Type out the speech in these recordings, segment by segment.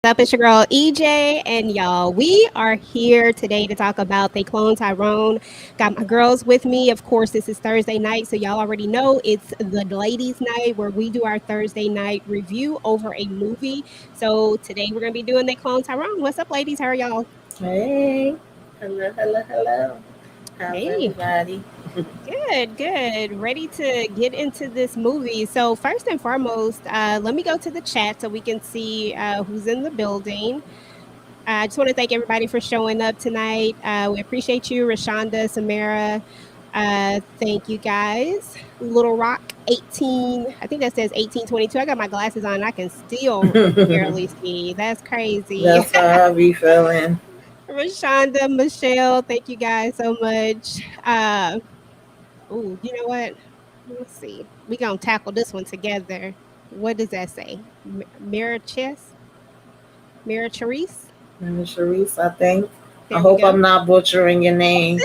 up? It's your girl EJ, and y'all, we are here today to talk about They Clone Tyrone. Got my girls with me. Of course, this is Thursday night, so y'all already know it's the ladies' night where we do our Thursday night review over a movie. So today we're gonna be doing They Clone Tyrone. What's up, ladies? How are y'all? Hey, hello, hello, hello. How's Hey, everybody? good, good. Ready to get into this movie. So first and foremost, let me go to the chat so we can see who's in the building. I just want to thank everybody for showing up tonight. We appreciate you, Rashonda, Samara. Thank you guys. Little Rock 18. I think that says 1822. I got my glasses on. And I can still barely see. That's crazy. That's how I be feeling. Rashonda, Michelle, thank you guys so much. You know what? Let's see. We're going to tackle this one together. What does that say? Mirror Chess? Mirror Charisse? And Sharice, I think. I There we hope go. I'm not butchering your name.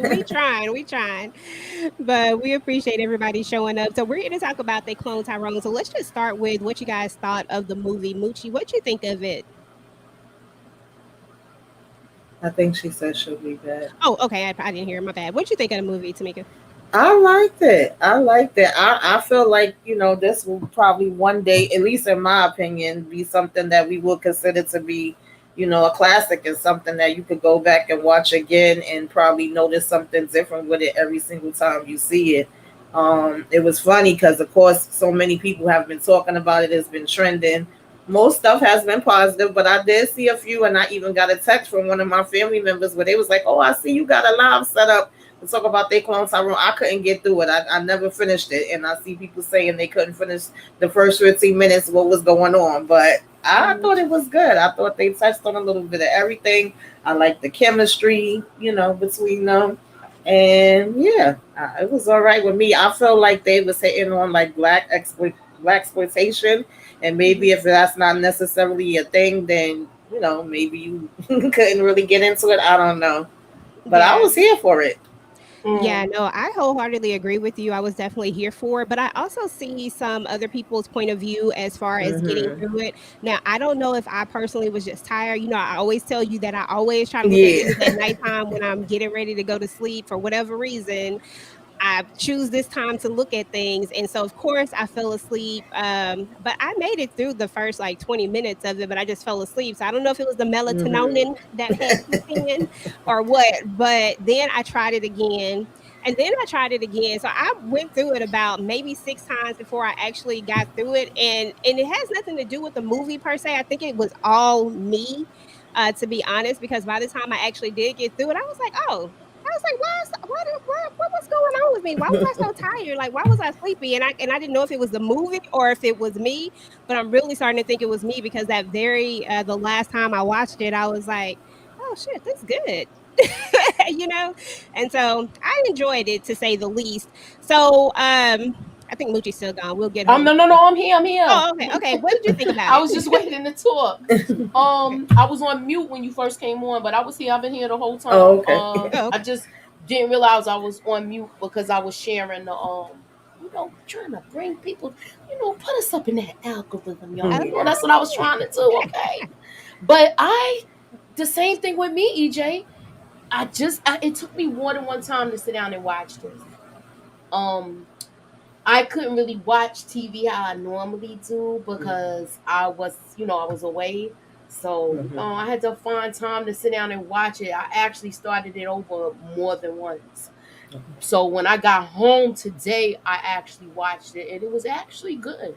we trying. But we appreciate everybody showing up. So we're here to talk about They Clone Tyrone. So let's just start with what you guys thought of the movie. Moochie, what you think of it? I think she said she'll be back. Oh, okay. I didn't hear. My bad. What you think of the movie, Tamika? I liked it. I liked it. I feel like, this will probably one day, at least in my opinion, be something that we will consider to be, a classic and something that you could go back and watch again and probably notice something different with it every single time you see it. It was funny because, of course, so many people have been talking about it. It's been trending. Most stuff has been positive, but I did see a few, and I even got a text from one of my family members where they was like, "Oh, I see you got a live set up to talk about They Clone Tyrone." I couldn't get through it. I never finished it, and I see people saying they couldn't finish the first 15 minutes. What was going on? But I Mhm. thought it was good. I thought they touched on a little bit of everything. I like the chemistry, between them. And yeah, it was all right with me. I felt like they was hitting on like black exploitation, and Mhm. maybe if that's not necessarily a thing, then maybe you couldn't really get into it. I don't know, but I Yeah. was here for it. Yeah, no, I wholeheartedly agree with you. I was definitely here for it, but I also see some other people's point of view as far as getting Hmm. through it. Now, I don't know if I personally was just tired. I always tell you that I always try to look at things at Yeah. nighttime when I'm getting ready to go to sleep for whatever reason. I choose this time to look at things. And so, of course, I fell asleep. But I made it through the first like 20 minutes of it, but I just fell asleep. So I don't know if it was the Hmm. melatonin that had kicked in or what. But then I tried it again. And then I tried it again. So I went through it about maybe six times before I actually got through it. And it has nothing to do with the movie per se. I think it was all me, to be honest, because by the time I actually did get through it, I was like, oh, I was like, what was going on with me? Why was I so tired? Like, why was I sleepy? And I didn't know if it was the movie or if it was me, but I'm really starting to think it was me because that very the last time I watched it, I was like, oh shit, that's good. you know? And so I enjoyed it to say the least. So I think Moochie's still gone. We'll get her No, no, before. no. I'm here. I'm here. Oh, okay, okay. What did you think about I it? was just waiting to talk. I was on mute when you first came on, but I was here. I've been here the whole Oh, time. okay. Oh, I okay. just didn't realize I was on mute because I was sharing the trying to bring people, put us up in that algorithm, y'all. Okay. That's what I was trying to do. Okay, but the same thing with me, EJ. It took me more than one time to sit down and watch this. Um, I couldn't really watch TV how I normally do because I was away. So, Hmm. I had to find time to sit down and watch it. I actually started it over more than once. So when I got home today, I actually watched it and it was actually good.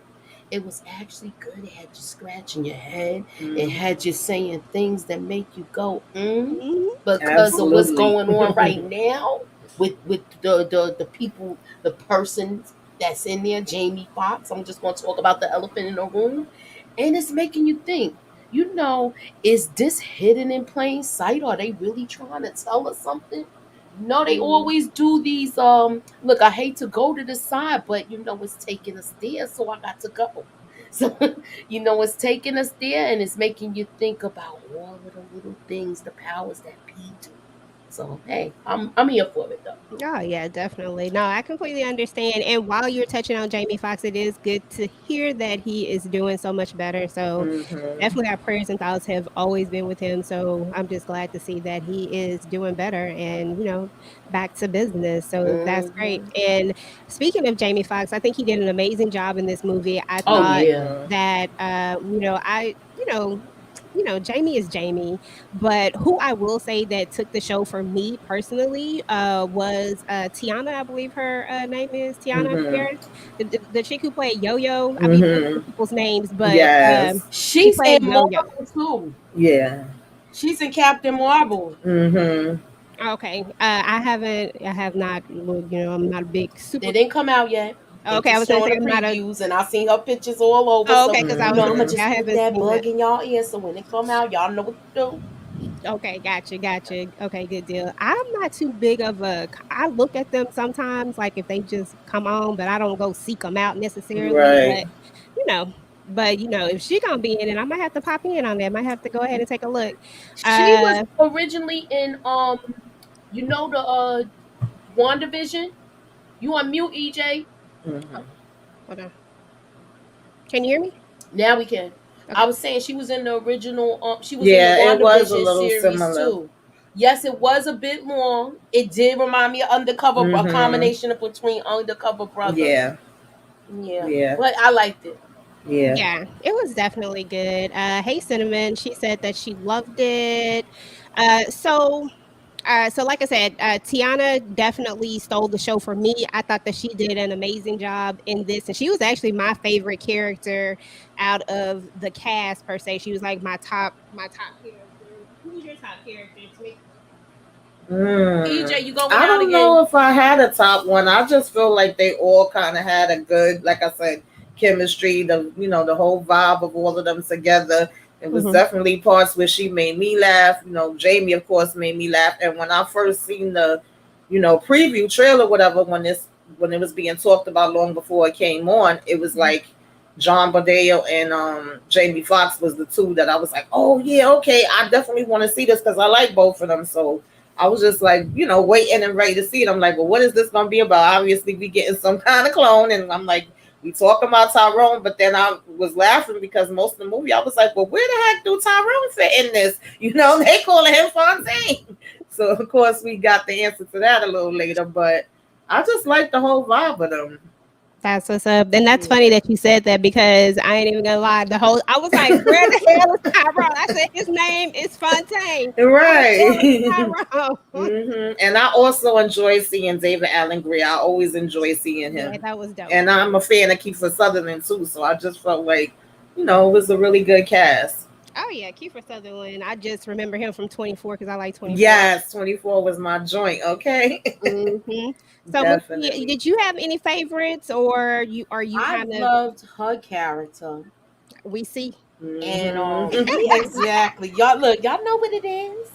It was actually good. It had you scratching your head. It Hmm. had you saying things that make you go, Mhm. because of what's Absolutely. going on right now with the people, the persons that's in there, Jamie Foxx. I'm just going to talk about the elephant in the room, and it's making you think. Is this hidden in plain sight? Are they really trying to tell us something? No, they Mhm. always do these. Look, I hate to go to the side, but it's taking us there, so I got to go. So it's taking us there, and it's making you think about all of the little things, the powers that be do. So hey, I'm here for it though. Oh yeah, definitely. No, I completely understand. And while you're touching on Jamie Foxx, it is good to hear that he is doing so much better. So Mm-hmm. definitely our prayers and thoughts have always been with him. So I'm just glad to see that he is doing better and, back to business. So that's great. Hmm. And speaking of Jamie Foxx, I think he did an amazing job in this movie. I Oh thought yeah. Mm-hmm. that Jamie is Jamie, but who I will say that took the show for me personally was Tiana. I believe her name is Tiana Mm-hmm. Pierce, the chick who played Yo Yo. I be butchering Mm-hmm. people's names, but Yes. she She's in played Yo Yo. Marvel too. Yeah. She's in Captain Marvel. Mm-hmm. Okay, I have not. Well, I'm not a big They super. didn't come out yet. They Okay, I just was gonna say showing the I'm not a. previews, and I seen her pictures all over. Oh, So okay, because I was I'm gonna gonna Mm-hmm. say I just put haven't that seen that. bug in y'all ear, so when it come out, y'all know what to do. Okay, gotcha. Okay, good deal. I'm not too big of a. I look at them sometimes, like if they just come on, but I don't go seek them out necessarily. Right. You know, if she gonna be in it, I might have to pop in on that. I might have to go ahead and take a look. She was Uh, originally in the WandaVision. You on mute, EJ? Mm-hmm. oh, hold on. Can you hear me? Now we can. I Okay. was saying she was in the original. She was in the Yeah, it was a WandaVision little series similar. too. Yes, it was a bit long. It did remind me of Undercover, a Mm-hmm. combination of between Undercover Brother. Yeah. Yeah, Yeah. but I liked it. Yeah. Yeah, it was definitely good. Hey, Cinnamon, she said that she loved it. So so like I said, Tiana definitely stole the show for me. I thought that she did an amazing job in this, and she was actually my favorite character out of the cast per se. She was like my top character. Who's your top character? Mm. EJ, you going I out don't again? know if I had a top one. I just feel like they all kind of had a good, like I said, chemistry. The whole vibe of all of them together. It was Mm-hmm. definitely parts where she made me laugh. Jamie, of course, made me laugh. And when I first seen the, preview trailer, whatever, when it was being talked about long before it came on, it was like John Bodeo and Jamie Foxx was the two that I was like, oh yeah, okay, I definitely want to see this because I like both of them. So I was just like, waiting and ready to see it. I'm like, well, what is this going to be about? Obviously, we getting some kind of clone, and I'm like, we talking about Tyrone, but then I was laughing because most of the movie, I was like, well, where the heck do Tyrone fit in this? They calling him Fontaine. So of course, we got the answer to that a little later, but I just like the whole vibe of them. That's what's up. And that's funny Yeah. that you said that because I ain't even gonna lie. I was like, where the hell is Tyrone? I said his name is Fontaine. Where the hell Right. is Tyrone? And I also enjoy seeing David Allen Greer. I always enjoy seeing Yeah, him. that was dope. And I'm a fan of Kiefer Sutherland too, so I just felt like, it was a really good cast. Oh yeah, Kiefer Sutherland. I just remember him from 24 because I like 24. Yes, 24 was my joint, okay? Hmm. So, Missy, Definitely. did you have any favorites, or are you I kind of loved her character, we see? and Hmm. exactly, y'all look, y'all know what it is.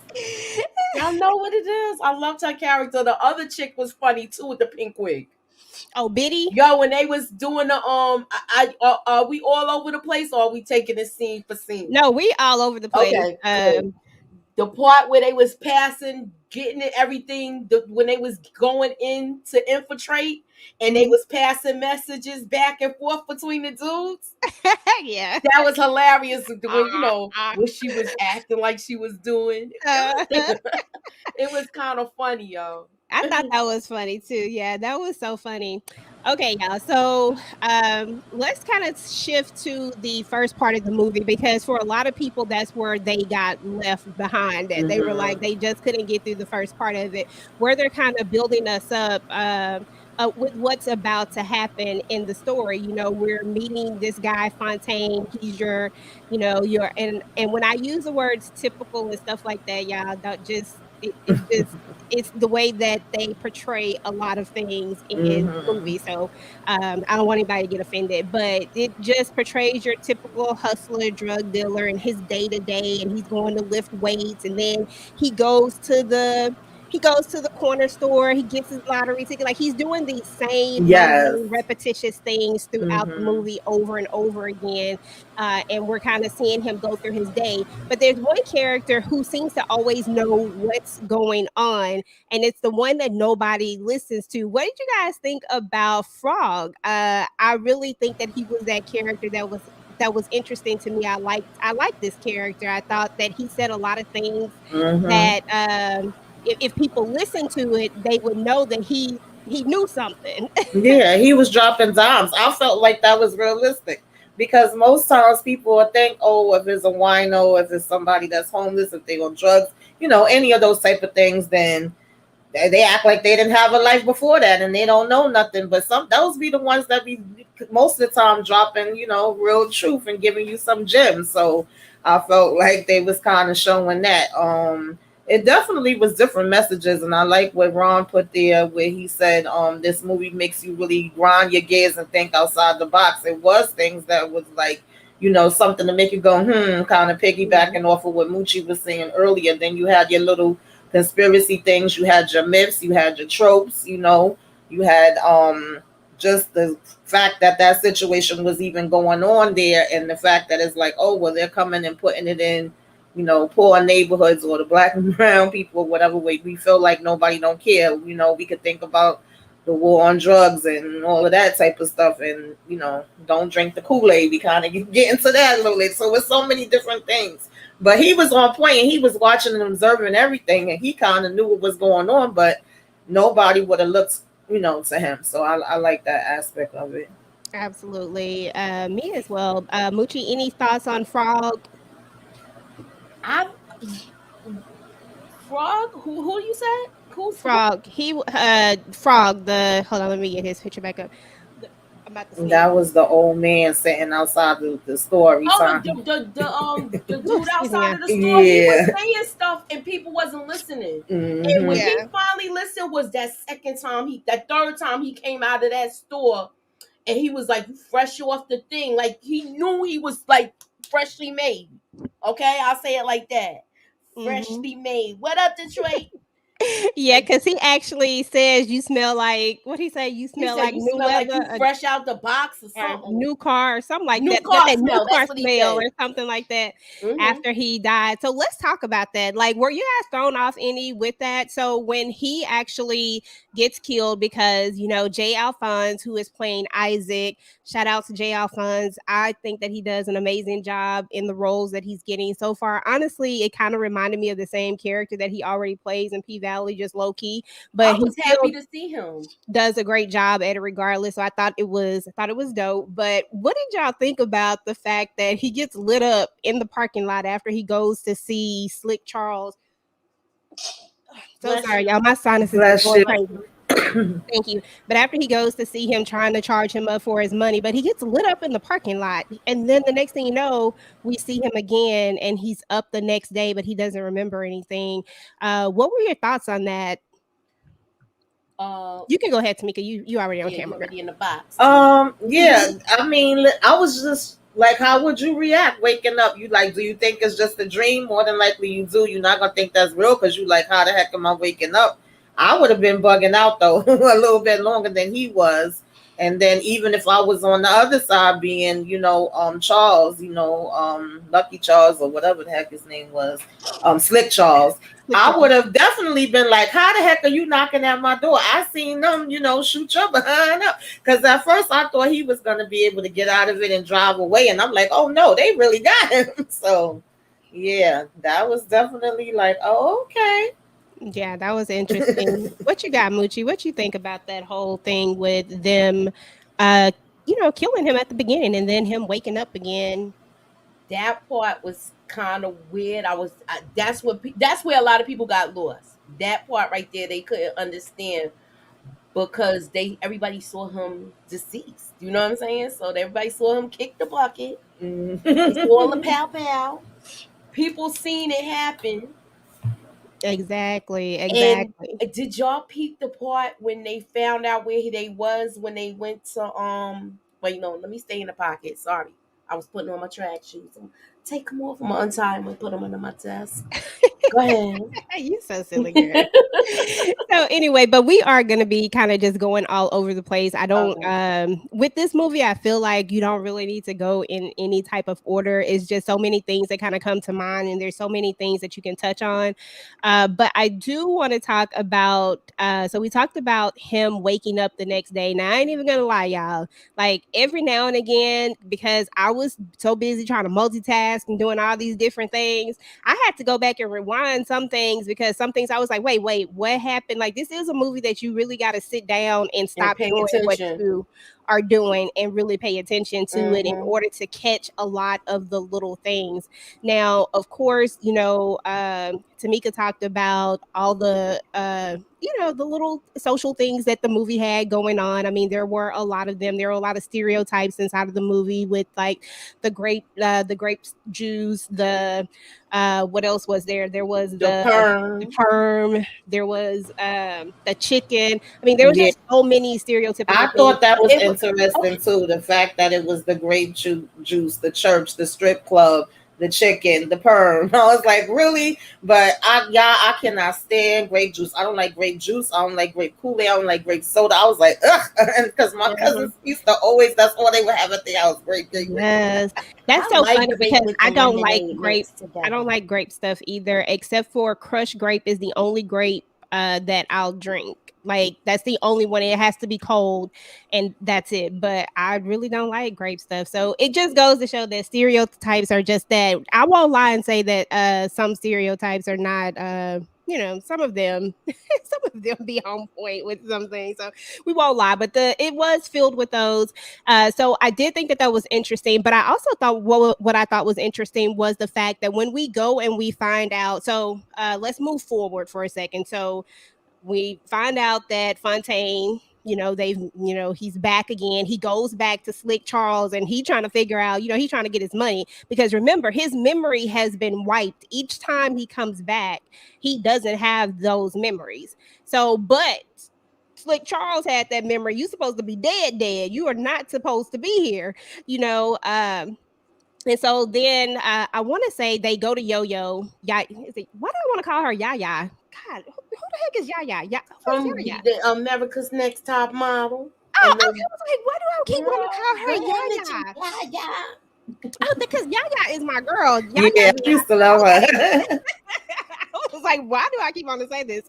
Y'all know what it is. I loved her character. The other chick was funny too with the pink wig. Oh, Biddy. Yo, when they was doing the are we all over the place or are we taking it scene for scene? No, we all over the place. Okay, good. The part where they was passing, getting it, everything, when they was going in to infiltrate, and they Mhm. was passing messages back and forth between the dudes. Yeah. That was hilarious. Uh, When uh, what she was acting like she was doing. uh, It was kind of funny, yo. I thought that was funny too. Yeah, that was so funny. Okay, y'all. So let's kind of shift to the first part of the movie because for a lot of people, that's where they got left behind. That they were like Hmm. they just couldn't get through the first part of it, where they're kind of building us up. With what's about to happen in the story, we're meeting this guy Fontaine. He's your and when I use the words typical and stuff like that, y'all don't just it just it's the way that they portray a lot of things in Hmm. movies. So I don't want anybody to get offended, but it just portrays your typical hustler, drug dealer, and his day to day, and he's going to lift weights, and then he goes to he goes to the corner store, he gets his lottery ticket. Like he's doing these same Yes. mundane, repetitious things throughout the Mm-hmm. movie over and over again. And we're kind of seeing him go through his day. But there's one character who seems to always know what's going on, and it's the one that nobody listens to. What did you guys think about Frog? I really think that he was that character that was interesting to me. I liked this character. I thought that he said a lot of things Mm-hmm. that if people listened to it, they would know that he knew something. Yeah, he was dropping dimes. I felt like that was realistic because most times people would think, oh, if it's a wino, if it's somebody that's homeless, if they on drugs, any of those type of things, then they act like they didn't have a life before that and they don't know nothing. But some those be the ones that be most of the time dropping, real truth and giving you some gems. So I felt like they was kind of showing that. It definitely was different messages, and I like what Ron put there where he said, this movie makes you really grind your gears and think outside the box. It was things that was like, something to make you go, kind of Mhm. piggybacking off of what Moochie was saying earlier. Then you had your little conspiracy things, you had your myths, you had your tropes, you had just the fact that that situation was even going on there, and the fact that it's like, oh well, they're coming and putting it in, poor neighborhoods or the black and brown people, whatever way we feel like nobody don't care. We could think about the war on drugs and all of that type of stuff, and don't drink the Kool-Aid. We kind of get into that a little bit. So it's so many different things. But he was on point, and he was watching and observing everything, and he kind of knew what was going on, but nobody would have looked, to him. So I like that aspect of it. Absolutely. Me as well. Moochie, any thoughts on Frog? I Frog. Who you said? Who? Frog. Frog. The hold on, let me get his picture back up. The, I'm about to sneeze. That was the old man sitting outside the store every Oh, time. the Ooh, dude excuse me. outside Yeah. of the store. He was Yeah. saying stuff and people wasn't listening. And when Hmm. he Yeah. finally listened, was that third time he came out of that store, and he was like fresh off the thing, like he knew he was like freshly made. Okay, I'll say it like that. Hmm. Freshly made. What up, Detroit? Yeah, Like because he actually says you smell like what he say? You he smell said, like you new smell like leather, you fresh out the box or or something. new car or something like New that. Got car that new smell. car That's what he smell or said. something like that Hmm. after he died. So let's talk about that. Like, were you guys thrown off any with that? So when he actually gets killed, because Jay Alphonse, who is playing Isaac, shout out to Jay Alphonse. I think that he does an amazing job in the roles that he's getting so far. Honestly, it kind of reminded me of the same character that he already plays in P Valley, just low key, but I he was happy still to see him. does a great job at it regardless. So I thought it was dope. But what did y'all think about the fact that he gets lit up in the parking lot after he goes to see Slick Charles? So Bless sorry, you. y'all. My sinuses is Bless going you. crazy. Thank you. But after he goes to see him trying to charge him up for his money, but he gets lit up in the parking lot. And then the next thing you know, we see him again and he's up the next day, but he doesn't remember anything. What were your thoughts on that? Uh, You can go ahead, Tamika. You already on yeah, you camera, girl. already in the box too. Yeah, I mean, I was just like, how would you react waking up? You like, do you think it's just a dream? More than likely you do. You're not gonna think that's real because you like, how the heck am I waking up? I would have been bugging out though a little bit longer than he was. And then even if I was on the other side being, Charles, Lucky Charles or whatever the heck his name was, Slick Charles, Slick I Charles. would have definitely been like, how the heck are you knocking at my door? I seen them, shoot your behind up. Because at first I thought he was going to be able to get out of it and drive away. And I'm like, oh no, they really got him. So, yeah, that was definitely like, oh, okay. Yeah, that was interesting. What you got, Moochie? What you think about that whole thing with them, uh, killing him at the beginning and then him waking up again? That part was kind of weird. That's where a lot of people got lost. That part right there, they couldn't understand because everybody saw him deceased. You know what I'm saying? So everybody saw him kick the bucket. They saw the Mm. pow pow. People seen it happen. Exactly, And exactly. did y'all peep the part when they found out where they was when they went to wait, no, let me stay in the pocket. Sorry. I was putting on my track shoes. Take them off. I'm gonna untie them and put them under my desk. Go ahead. You so silly, girl. So anyway, but we are going to be kind of just going all over the place. I don't Okay. with this movie I feel like you don't really need to go in any type of order. It's just so many things that kind of come to mind and there's so many things that you can touch on. But I do want to talk about so we talked about him waking up the next day. Now I ain't even going to lie y'all. Like every now and again because I was so busy trying to multitask and doing all these different things, I had to go back and rewind some things because some things I was like, wait, what happened? Like, this is a movie that you really got to sit down and And stop pay doing what attention. you are doing and really pay attention to it in Mm-hmm. order to catch a lot of the little things. Now, of course, Tamika talked about all the, the little social things that the movie had going on. I mean, there were a lot of them. There were a lot of stereotypes inside of the movie with like the grape juice, the what else was there? There was The the perm. perm. There was the chicken. I mean, there was Yeah. just so many stereotypical I things. thought that was It was interesting okay. too. The fact that it was the grape juice, the church, the strip club, the chicken, the perm. I was like, really? But I cannot stand grape juice. I don't like grape juice. I don't like grape Kool-Aid. I don't like grape soda. I was like, ugh, because my Mhm. cousins used to always. That's all they would have at the house. Grape. Yes. That's I so like funny grape because with the lemonade mixed I don't together. like grape stuff either, except for crushed grape is the only grape that I'll drink. Like that's the only one. It has to be cold and that's it. But I really don't like grape stuff. So it just goes to show that stereotypes are just that. I won't lie and say that some stereotypes are not some of them some of them be on point with some things. So we won't lie, but the it was filled with those. So I did think that that was interesting, but I also thought what I thought was interesting was the fact that when we go and we find out. So let's move forward for a second. So we find out that Fontaine, he's back again. He goes back to Slick Charles and he trying to figure out, he's trying to get his money because remember, his memory has been wiped. Each time he comes back, he doesn't have those memories. So, but Slick Charles had that memory. You supposed to be dead. You are not supposed to be here, you know. And so then I want to say they go to Yo Yo. Yeah, why do I want to call her Yaya? God, who the heck is Yaya? Yeah, who is From Yaya? the America's Next Top Model. Oh, And okay. the I was like, why do I keep wanting to girl, call her granted to Yaya? yeah. Oh, because Yaya is my girl. Yeah, Yaya's I my used to love okay. her. I was like, why do I keep on to say this?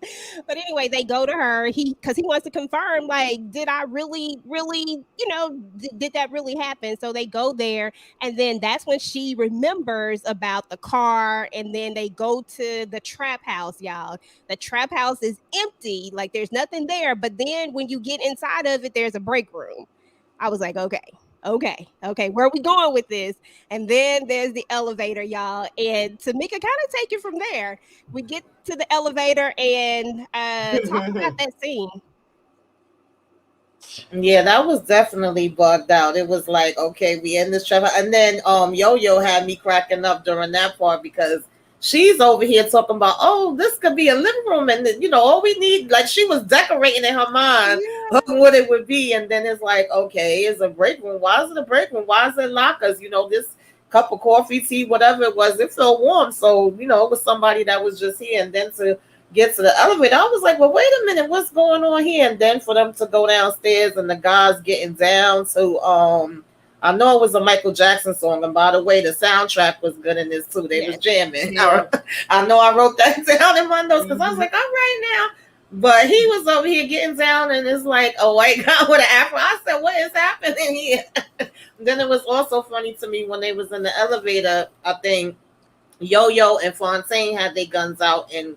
But anyway, they go to her. Because he wants to confirm, like, did I really, did that really happen? So they go there, and then that's when she remembers about the car, and then they go to the trap house, y'all. The trap house is empty, like there's nothing there. But then when you get inside of it, there's a break room. I was like, okay, where are we going with this? And then there's the elevator, y'all. And Tamika kind of take it from there. We get to the elevator and talk about that scene. Yeah, that was definitely bugged out. It was like, okay, we in this trap, and then Yo Yo had me cracking up during that part because she's over here talking about, oh, this could be a living room, and all we need, like she was decorating in her mind of Yeah. what it would be, and then it's like, okay, it's a break room. Why is it a break room? Why is it lockers? This cup of coffee, tea, whatever it was, it felt warm, so it was somebody that was just here, and then to get to the elevator. I was like, well, wait a minute, what's going on here? And then for them to go downstairs and the guys getting down to I know it was a Michael Jackson song, and by the way, the soundtrack was good in this too. They was Yes. jamming. Yeah. I know I wrote that down in my notes because I was Mhm. like, all right now. But he was over here getting down, and it's like a white guy with an afro. I said, what is happening here? Then it was also funny to me when they was in the elevator. I think Yo Yo and Fontaine had their guns out, and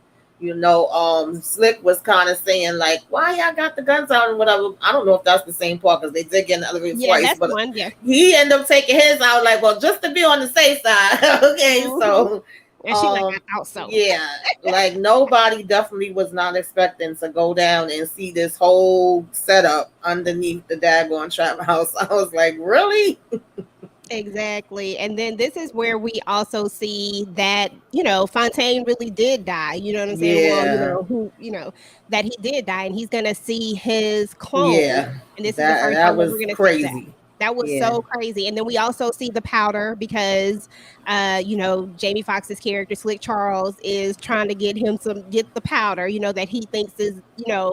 Slick was kind of saying like, "Why y'all got the guns out and whatever." I don't know if that's the same part because they did get in the elevator Yeah, twice, that's the but one. Yeah. he ended up taking his out like, "Well, just to be on the safe side." Okay, Hmm. so And she like, I thought so. yeah, like nobody definitely was not expecting to go down and see this whole setup underneath the daggone trap house. I was like, really? Exactly. And then this is where we also see that, Fontaine really did die. You know what I'm saying? Well, Yeah, that he did die and he's going to see his clone. yeah, And this is the that first that time that was we're going to see that. crazy. That was Yeah. so crazy. And then we also see the powder because Jamie Foxx's character Slick Charles is trying to get the powder, that he thinks is,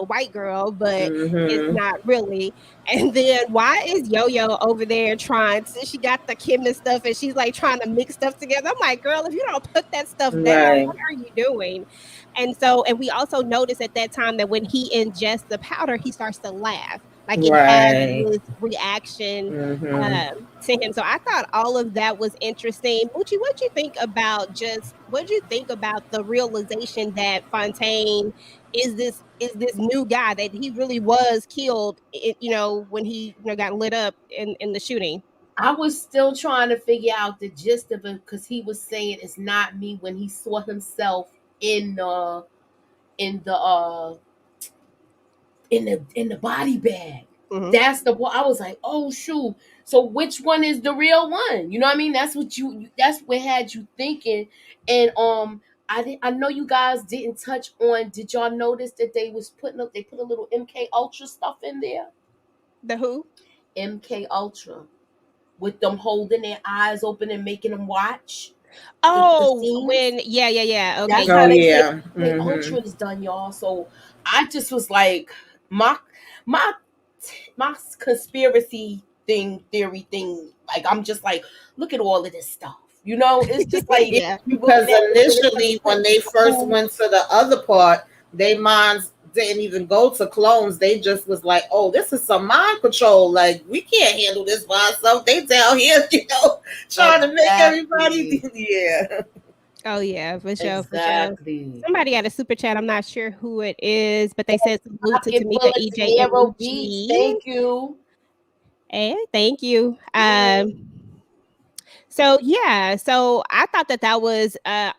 white girl, but it's Mm-hmm. not really. And then why is Yo-Yo over there trying to, she got the chemist stuff and she's like trying to mix stuff together. I'm like, girl, if you don't put that stuff down, Right. what are you doing? And we also noticed at that time that when he ingests the powder, he starts to laugh. Like it has Right. this reaction Mm-hmm. to him. So I thought all of that was interesting. Moochie, what you think about the realization that Fontaine is this new guy that he really was killed, when he got lit up in the shooting. I was still trying to figure out the gist of it because he was saying it's not me when he saw himself in the in the uh in the body bag. Hmm. That's the point. I was like, oh shoot. So which one is the real one? You know what I mean? That's what that's what had you thinking. And I know you guys didn't touch on. Did y'all notice that they put a little MK Ultra stuff in there? The who? MK Ultra with them holding their eyes open and making them watch the Oh, scenes. when yeah. Okay. That's Oh how they say yeah. MK Mm-hmm. Ultra is done, y'all. So I just was like, my my my conspiracy theory thing. Like I'm just like, look at all of this stuff. You know, it's just like Yeah, Yeah. you because looking at initially when they first school. went to the other part, they minds didn't even go to clones. They just was like, "Oh, this is some mind control. Like we can't handle this by ourselves." They down here, trying to make everybody. Exactly. Yeah. Oh yeah, for sure, for sure. Exactly. Somebody had a super chat. I'm not sure who it is, but they said salute to Pocket Tamika, bullets and EJ, and arrow beats. Uchi. Thank you. And thank you. Yeah. So yeah, so I thought that was I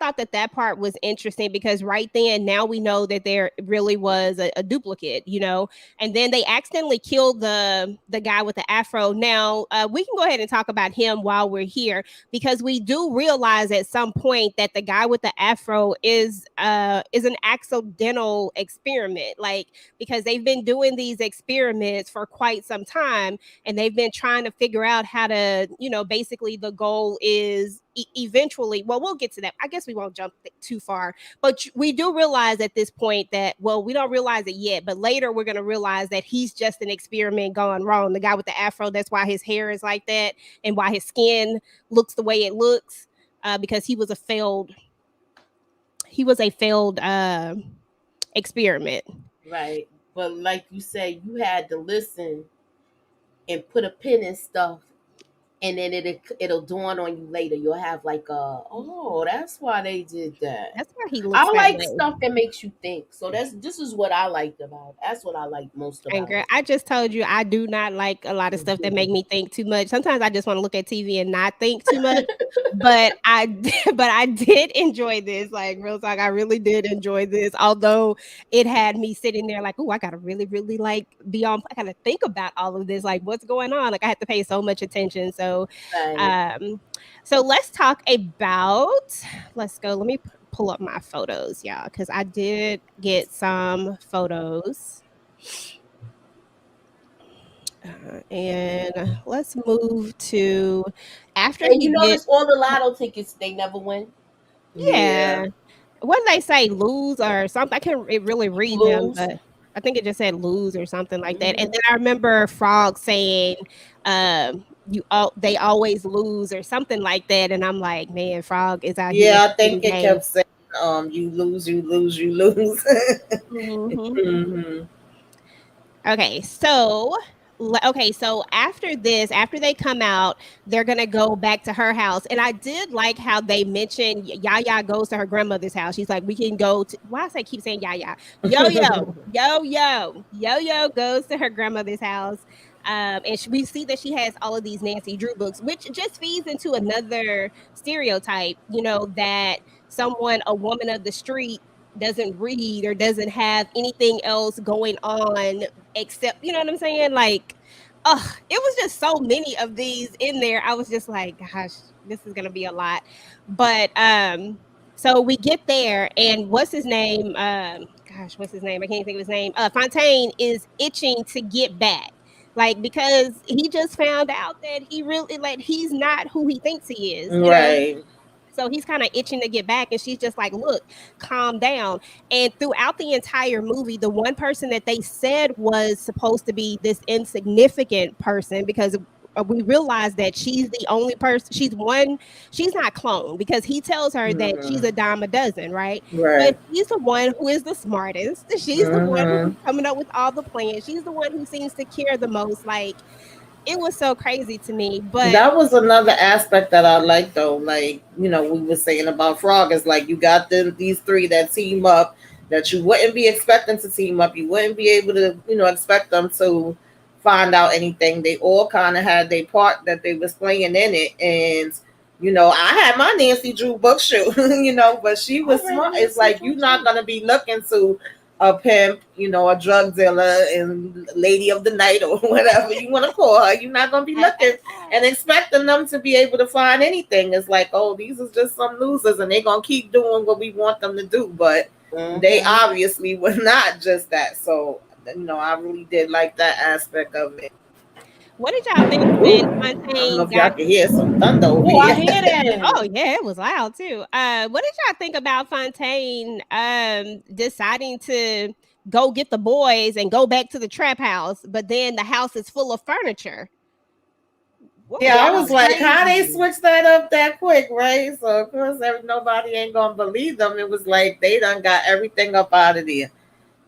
thought that part was interesting because right then now we know that there really was a duplicate, and then they accidentally killed the guy with the afro. Now we can go ahead and talk about him while we're here because we do realize at some point that the guy with the afro is an accidental experiment, like because they've been doing these experiments for quite some time and they've been trying to figure out how to, basically the goal is eventually, well, we'll get to that. I guess we won't jump too far, but we do realize at this point that, well, we don't realize it yet, but later we're going to realize that he's just an experiment gone wrong. The guy with the afro, that's why his hair is like that and why his skin looks the way it looks, because he was a failed experiment. Right. But like you say, you had to listen and put a pin in stuff, and then it'll dawn on you later. You'll have like oh, that's why they did that. That's why he I looks that like way. stuff that makes you think. So this is what I liked about. That's what I like most And about girl, it. I just told you I do not like a lot of stuff that make me think too much. Sometimes I just want to look at TV and not think too much. But but I did enjoy this. Like real talk, I really did enjoy this. Although it had me sitting there like, oh, I gotta really, really like be on. I gotta think about all of this. Like, what's going on? Like, I had to pay so much attention. Right. Um, so let's talk about. Let's go. Let me pull up my photos, y'all, because I did get some photos. And let's move to after And he you get notice all the lotto tickets they never win. yeah. Yeah. What did they say? Lose or something? I can't really read them, Lose. but I think it just said lose or something like that. And Hmm. then I remember Frog saying, they always lose or something like that. And I'm like, man, Frog is out here Yeah, I think spitting it game. kept saying, you lose, you lose, you lose. Hmm. Hmm. Okay, so after this, after they come out, they're gonna go back to her house. And I did like how they mentioned Yaya goes to her grandmother's house. She's like, we can go to why I say keep saying Yaya. Yo-Yo goes to her grandmother's house. And we see that she has all of these Nancy Drew books, which just feeds into another stereotype, that a woman of the street doesn't read or doesn't have anything else going on except, you know what I'm saying? Like, it was just so many of these in there. I was just like, gosh, this is gonna be a lot. But so we get there and what's his name? What's his name? I can't think of his name. Fontaine is itching to get back. like because he just found out that he really like he's not who he thinks he is, you know. Right. So he's kind of itching to get back, and she's just like, "Look, calm down." And throughout the entire movie, the one person that they said was supposed to be this insignificant person, because we realized that she's the only person. She's one. She's not cloned because he tells her that she's a Mhm. dime a dozen, right? But Right. she's the one who is the smartest. She's the one who's Mhm. coming up with all the plans. She's the one who seems to care the most. Like it was so crazy to me, but That was another aspect that I like though. Like, we were saying about Frog is like you got these three that team up that you wouldn't be expecting to team up. You wouldn't be able to, expect them to find out anything. They all kind of had their part that they was playing in it. And, I had my Nancy Drew book shoot, but she I was read smart. It's Nancy like Drew you're not too. gonna be looking to a pimp, a drug dealer, and lady of the night, or whatever you want to call her. You're not gonna be looking and expecting them to be able to find anything. It's like, oh, these are just some losers, and they're gonna keep doing what we want them to do. But they Mm-hmm. obviously were not just that. So, I really did like that aspect of it. what did y'all think when Ooh, I don't know Fontaine if y'all got? can hear some thunder over Oh, I here. hear that. Oh yeah, it was loud too. What did y'all think about Fontaine deciding to go get the boys and go back to the trap house, but then the house is full of furniture? What Yeah, was I That was was y'all like, thinking? how they crazy. switched that up that quick, right? So of course nobody ain't gonna believe them. It was like they done got everything up out of there.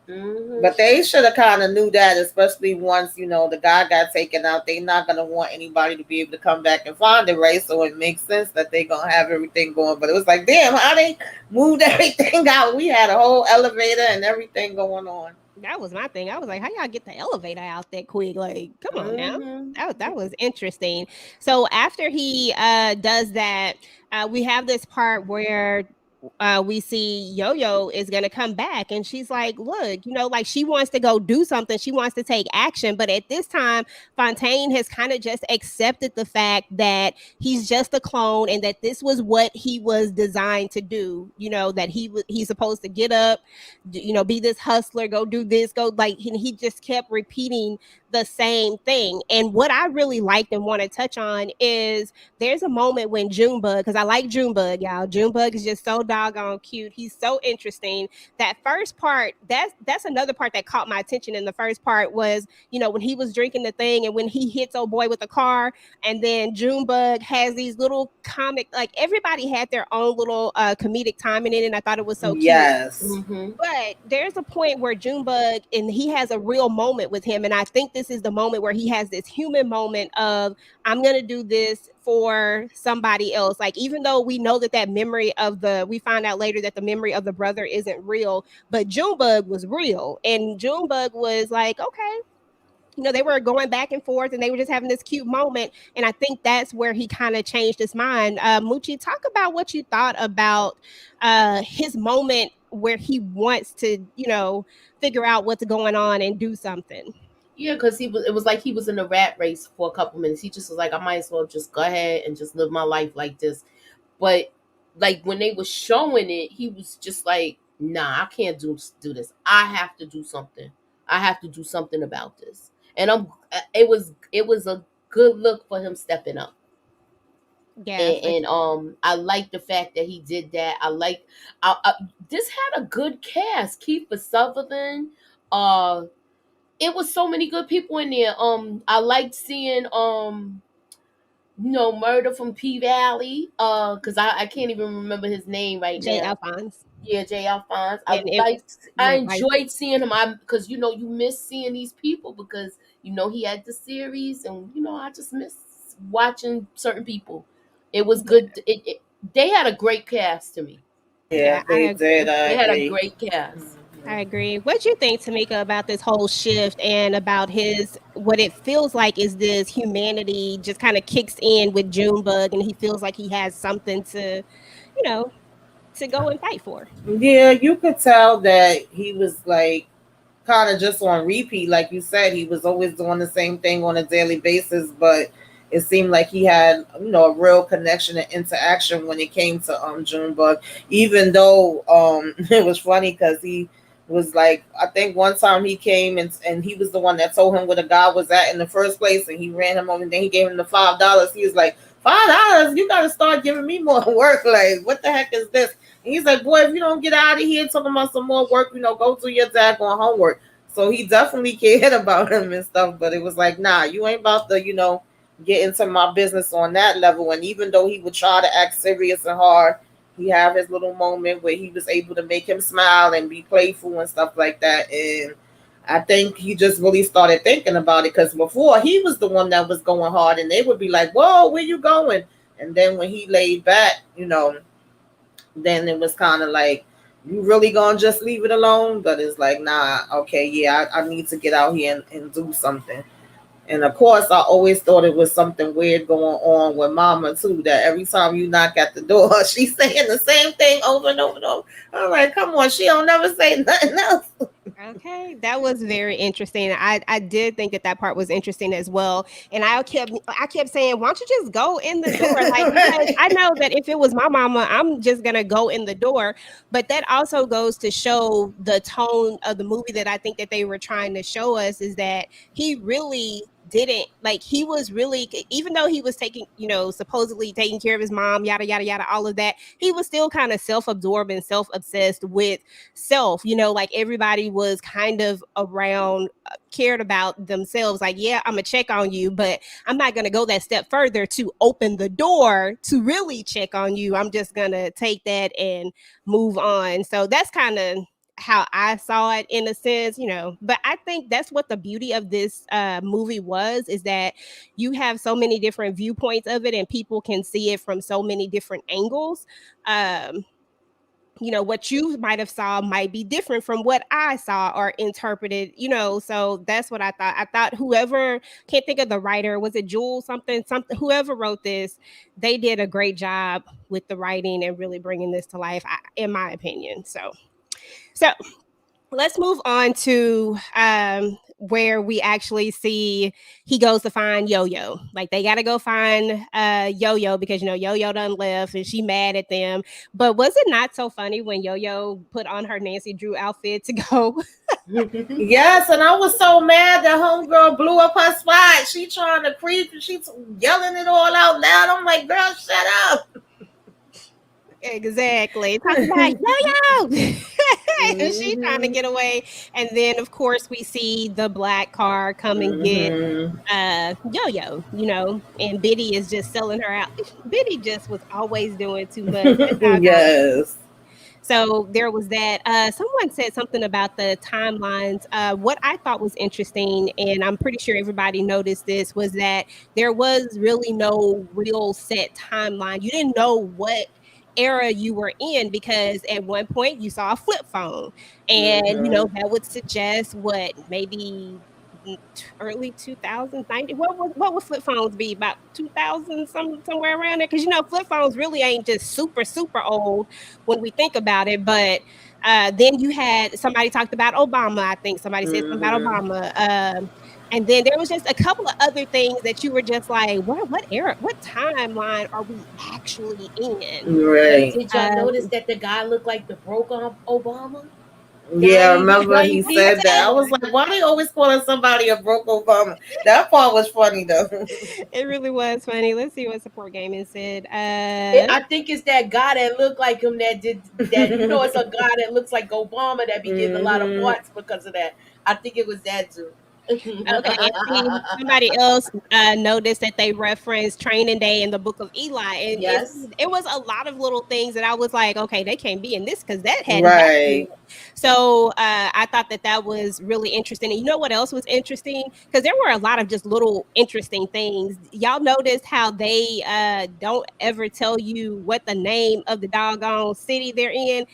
Mm-hmm. But they should have kind of knew that, especially once the guy got taken out. They not gonna want anybody to be able to come back and find it, right? So it makes sense that they gonna have everything going. But it was like, damn, how they moved everything out? We had a whole elevator and everything going on. That was my thing. I was like, how y'all get the elevator out that quick? Like, come on now. Mm-hmm. That was interesting. So after he does that, we have this part where we see Yo-Yo is gonna come back, and she's like, "Look, like she wants to go do something. She wants to take action, but at this time, Fontaine has kind of just accepted the fact that he's just a clone, and that this was what he was designed to do. That he's supposed to get up, be this hustler, go do this, go like, and he just kept repeating the same thing. And what I really liked and want to touch on is there's a moment when Junebug, because I like Junebug, y'all. Junebug is just so doggone cute. He's so interesting. That first part, that's another part that caught my attention in the first part was, when he was drinking the thing and when he hits old boy with the car, and then Junebug has these little comic, like everybody had their own little comedic timing in it, and I thought it was so cute. Yes. Mm-hmm. But there's a point where Junebug, and he has a real moment with him, and I think this is the moment where he has this human moment of, I'm gonna do this for somebody else. Like, even though we know that memory of we find out later that the memory of the brother isn't real, but Junebug was real, and Junebug was like, okay, they were going back and forth, and they were just having this cute moment. And I think that's where he kind of changed his mind. Muchi, talk about what you thought about his moment where he wants to, figure out what's going on and do something. Yeah, because it was like he was in a rat race for a couple minutes. He just was like, I might as well just go ahead and just live my life like this. But like when they were showing it, he was just like, nah, I can't do this. I have to do something. I have to do something about this. And it was a good look for him stepping up. Yeah, And I like the fact that he did that. I this had a good cast. Kiefer Sutherland, uh it was so many good people in there. I liked seeing Murder from P Valley. Because I can't even remember his name right Jay now. Alphonse. Yeah, Jay Alphonse. And it I went right. enjoyed seeing him. Because you miss seeing these people because he had the series, and I just miss watching certain people. It was Yeah, good. They had a great cast to me. Yeah, yeah, I they did. agree. I They had a agree. great cast. Mhm. I agree. What you think, Tamika, about this whole shift and about his what it feels like is this humanity just kind of kicks in with Junebug, and he feels like he has something to, you know, to go and fight for. Yeah, you could tell that he was like kind of just on repeat, like you said. He was always doing the same thing on a daily basis, but it seemed like he had a real connection and interaction when it came to Junebug. Even though it was funny because he was like, I think one time he came and he was the one that told him where the guy was at in the first place, and he ran him over, and then he gave him the $5. He was like, $5, you gotta start giving me more work. Like, what the heck is this? And he's like, boy, if you don't get out of here talking about some more work, go do your daggone homework. So he definitely cared about him and stuff, but it was like, nah, you ain't about to, get into my business on that level. And even though he would try to act serious and hard, he have his little moment where he was able to make him smile and be playful and stuff like that. And I think he just really started thinking about it, because before he was the one that was going hard, and they would be like, whoa, where you going? And then when he laid back, then it was kind of like, you really gonna just leave it alone? But it's like, nah, okay, yeah, I need to get out here and do something. And of course, I always thought it was something weird going on with Mama too. That every time you knock at the door, she's saying the same thing over and over and over. I'm like, come on, she don't never say nothing else. Okay, that was very interesting. I did think that part was interesting as well, and I kept saying, "Why don't you just go in the door?" Like, because Right. I know that if it was my mama, I'm just gonna go in the door. But that also goes to show the tone of the movie that I think that they were trying to show us, is that he really didn't, like, he was really, even though he was taking, supposedly taking care of his mom, yada yada yada, all of that, he was still kind of self-absorbed and self-obsessed with self, like everybody was kind of around, cared about themselves, like, yeah, I'm gonna check on you, but I'm not gonna go that step further to open the door to really check on you. I'm just gonna take that and move on. So that's kind of how I saw it, in a sense, but I think that's what the beauty of this movie was, is that you have so many different viewpoints of it and people can see it from so many different angles. um what you might have saw might be different from what I saw or interpreted, so that's what I thought whoever, can't think of the writer, was it Jules something, whoever wrote this, they did a great job with the writing and really bringing this to life, in my opinion. So let's move on to where we actually see he goes to find Yo-Yo. Like, they got to go find Yo-Yo because Yo-Yo done left and she mad at them. But was it not so funny when Yo-Yo put on her Nancy Drew outfit to go? Yes, and I was so mad that homegirl blew up her spot. She trying to creep and she's yelling it all out loud. I'm like, girl, shut up. Exactly. Talking about Yo-Yo. And she trying to Mm-hmm. get away. And then of course we see the black car come and get Mm-hmm. Yo-Yo, and Biddy is just selling her out. Biddy just was always doing too much. That's how I've always. Yes. So there was that. Someone said something about the timelines. What I thought was interesting, and I'm pretty sure everybody noticed this, was that there was really no real set timeline. You didn't know what era you were in, because at one point you saw a flip phone, and Mm-hmm. that would suggest what, maybe early 2000s, 90. What would flip phones be, about 2000, somewhere around there? Because flip phones really ain't just super super old when we think about it. But then you had, somebody talked about Obama. I think somebody said something about Mm-hmm. Obama. And then there was just a couple of other things that you were just like, what era, what timeline are we actually in? But Right. did y'all Um, notice that the guy looked like the broke Obama? Yeah, I Down in his remember he 90s? said that. I was like, why they always calling somebody a broke Obama? That part was funny though. it really was funny. Let's see what Support Gaming said. I think it's that guy that looked like him that did that. It's a guy that looks like Obama that be getting a lot of Hmm. parts because of that. I think it was that dude. Okay, and see, somebody else noticed that they referenced Training Day in the Book of Eli, and Yes. it was a lot of little things that I was like, okay, they can't be in this because that hadn't happened. Right. So I thought that was really interesting. And you know what else was interesting? Because there were a lot of just little interesting things. Y'all noticed how they don't ever tell you what the name of the doggone city they're in.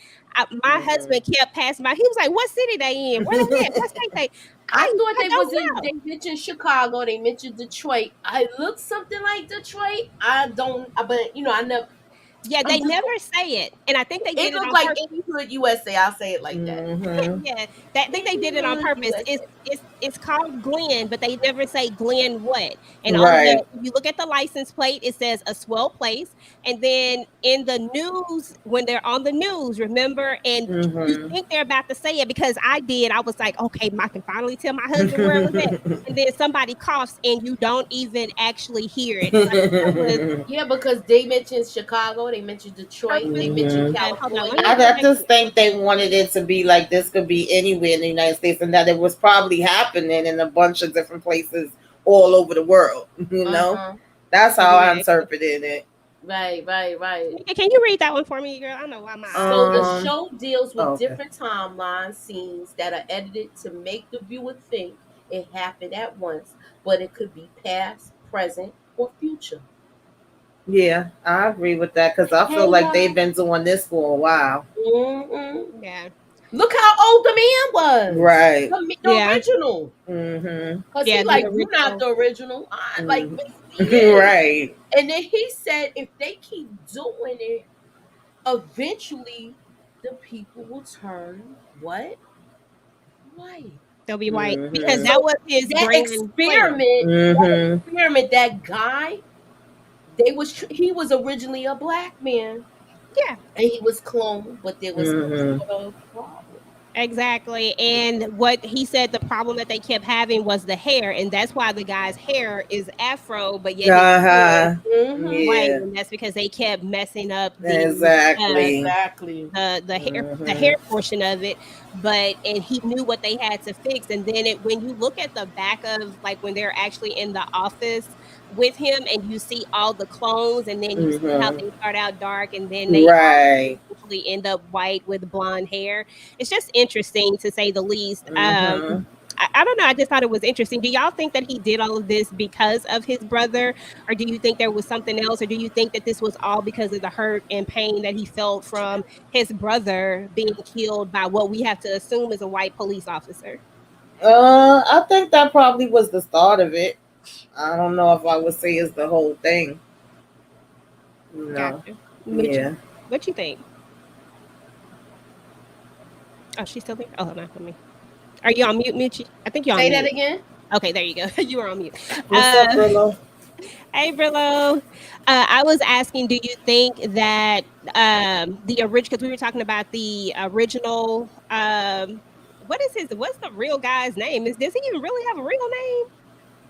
My husband kept passing by. He was like, "What city they in? Where they at? What state they?" I thought I they was don't in. know. They mentioned Chicago. They mentioned Detroit. I looked something like Detroit. I don't. But I never. Yeah, I'm they just. never say it, and I think they It did it looked on like purpose. any hood USA. I'll say it like that. Mm-hmm. Yeah, that I think they Any did it on hood purpose. USA. It's called Glenn, but they never say Glenn what. And on the Right. if you look at the license plate, it says a swell place. And then in the news, when they're on the news, remember, and you Mm-hmm. think they're about to say it because I did. I was like, okay, I can finally tell my husband where it was at. And then somebody coughs, and you don't even actually hear it. Like that was Yeah, because they mentioned Chicago, they mentioned Detroit, they purpose. mentioned Mm-hmm. Hold on, let me California. go I back to just it. think they wanted it to be like this could be anywhere in the United States and that it was probably happening in a bunch of different places all over the world. You Uh know? huh. That's how I Exactly. interpreted it. Right, right, right. Tamika, can you read that one for me, girl? I don't know why my eyes So are the closed. Um show deals oh, with okay. different timeline scenes that are edited to make the viewer think it happened at once, but it could be past, present, or future. Yeah, I agree with that because I feel Hey like they've y'all. been doing this for a while. Mm-mm. Yeah. Look how old the man was. Right. The Yeah. original. Mm-hmm. Cause Yeah, he the like, you not original. the original. I like, Mm-hmm. but he is. Right. And then he said, if they keep doing it, eventually the people will turn what? White. They'll be white because Mm-hmm. that So was his that grand plan. Mm-hmm. experiment, that guy, he was originally a black man Yeah, and he was cloned, but there was some Mm-hmm. sort of problem. exactly. And what he said the problem that they kept having was the hair, and that's why the guy's hair is afro, but yet his skin Uh-huh. Mm-hmm. white, Yeah. and that's because they kept messing up uh Exactly. Exactly. the hair Mm-hmm. portion of it. But and he knew what they had to fix. And then when you look at the back of like when they're actually in the office with him and you see all the clones and then you see how Mm-hmm. they start out dark and then they all Right. eventually end up white with blonde hair. It's just interesting to say the least. Mm-hmm. I don't know. I just thought it was interesting. Do y'all think that he did all of this because of his brother, or do you think there was something else, or do you think that this was all because of the hurt and pain that he felt from his brother being killed by what we have to assume is a white police officer? I think that probably was the start of it. I don't know if I would say it's the whole thing. No. Gotcha. Yeah. What you think? Oh, she's still there. Oh, no, let me. Are you on mute, Moochie? I think you're on Say that mute. again. Okay, there you go. You were on mute. What's up, Uh, Brillo? Hey, Brillo. I was asking, do you think that the original? Because we were talking about the original. What's the real guy's name? Does he even really have a real name?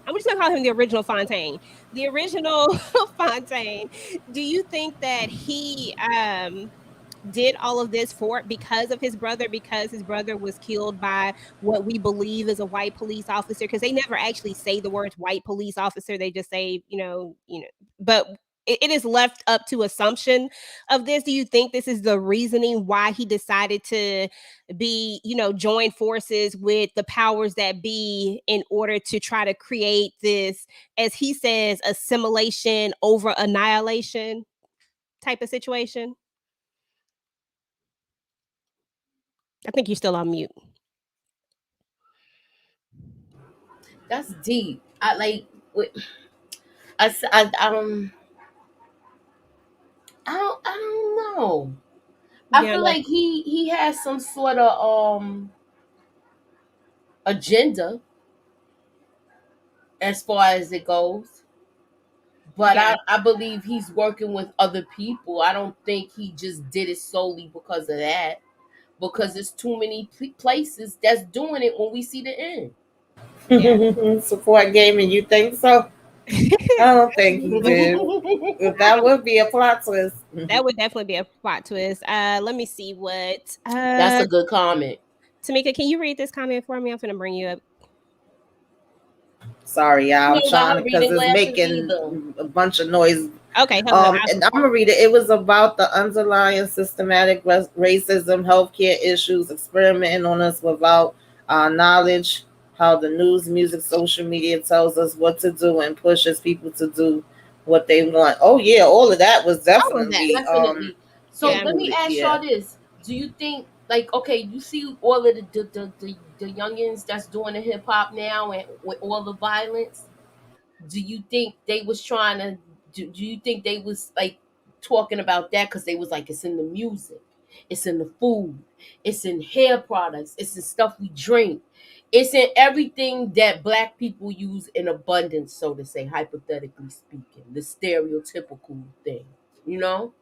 I'm just gonna call him the original Fontaine. The original Fontaine. Do you think that he did all of this for because of his brother, because his brother was killed by what we believe is a white police officer? Because they never actually say the words white police officer. They just say, but it is left up to assumption of this. Do you think this is the reasoning why he decided to join forces with the powers that be in order to try to create this, as he says, assimilation over annihilation type of situation? I think you're still on mute. That's deep. I like. I, s- I don't know. I Yeah, feel like like he has some sort of agenda as far as it goes. But yeah. I believe he's working with other people. I don't think he just did it solely because of that. Because there's too many places that's doing it when we see the end. Yeah. Support gaming, you think so? I don't think he did. If I that don't would be a plot twist. that would definitely be a plot twist. Let me see what That's a good comment. Tamika, can you read this comment for me? I'm gonna bring you up. Sorry, y'all. You I'm don't got trying her because reading it's glasses making either. a bunch of noise. Okay, hold on. And I'm gonna read it. It was about the underlying systematic racism, healthcare issues, experimenting on us without knowledge. How the news, music, social media tells us what to do and pushes people to do what they want. Oh yeah, all of that was All of that. definitely Definitely. So Yeah. let me included. ask Yeah. y'all this. Do you think, like, okay, you see all of the youngins that's doing the hip hop now and with all the violence? Do you think they was trying to do you think they was like talking about that because they was like, it's in the music, it's in the food, it's in hair products, it's in stuff we drink, it's in everything that black people use in abundance, so to say, hypothetically speaking, the stereotypical thing, you know.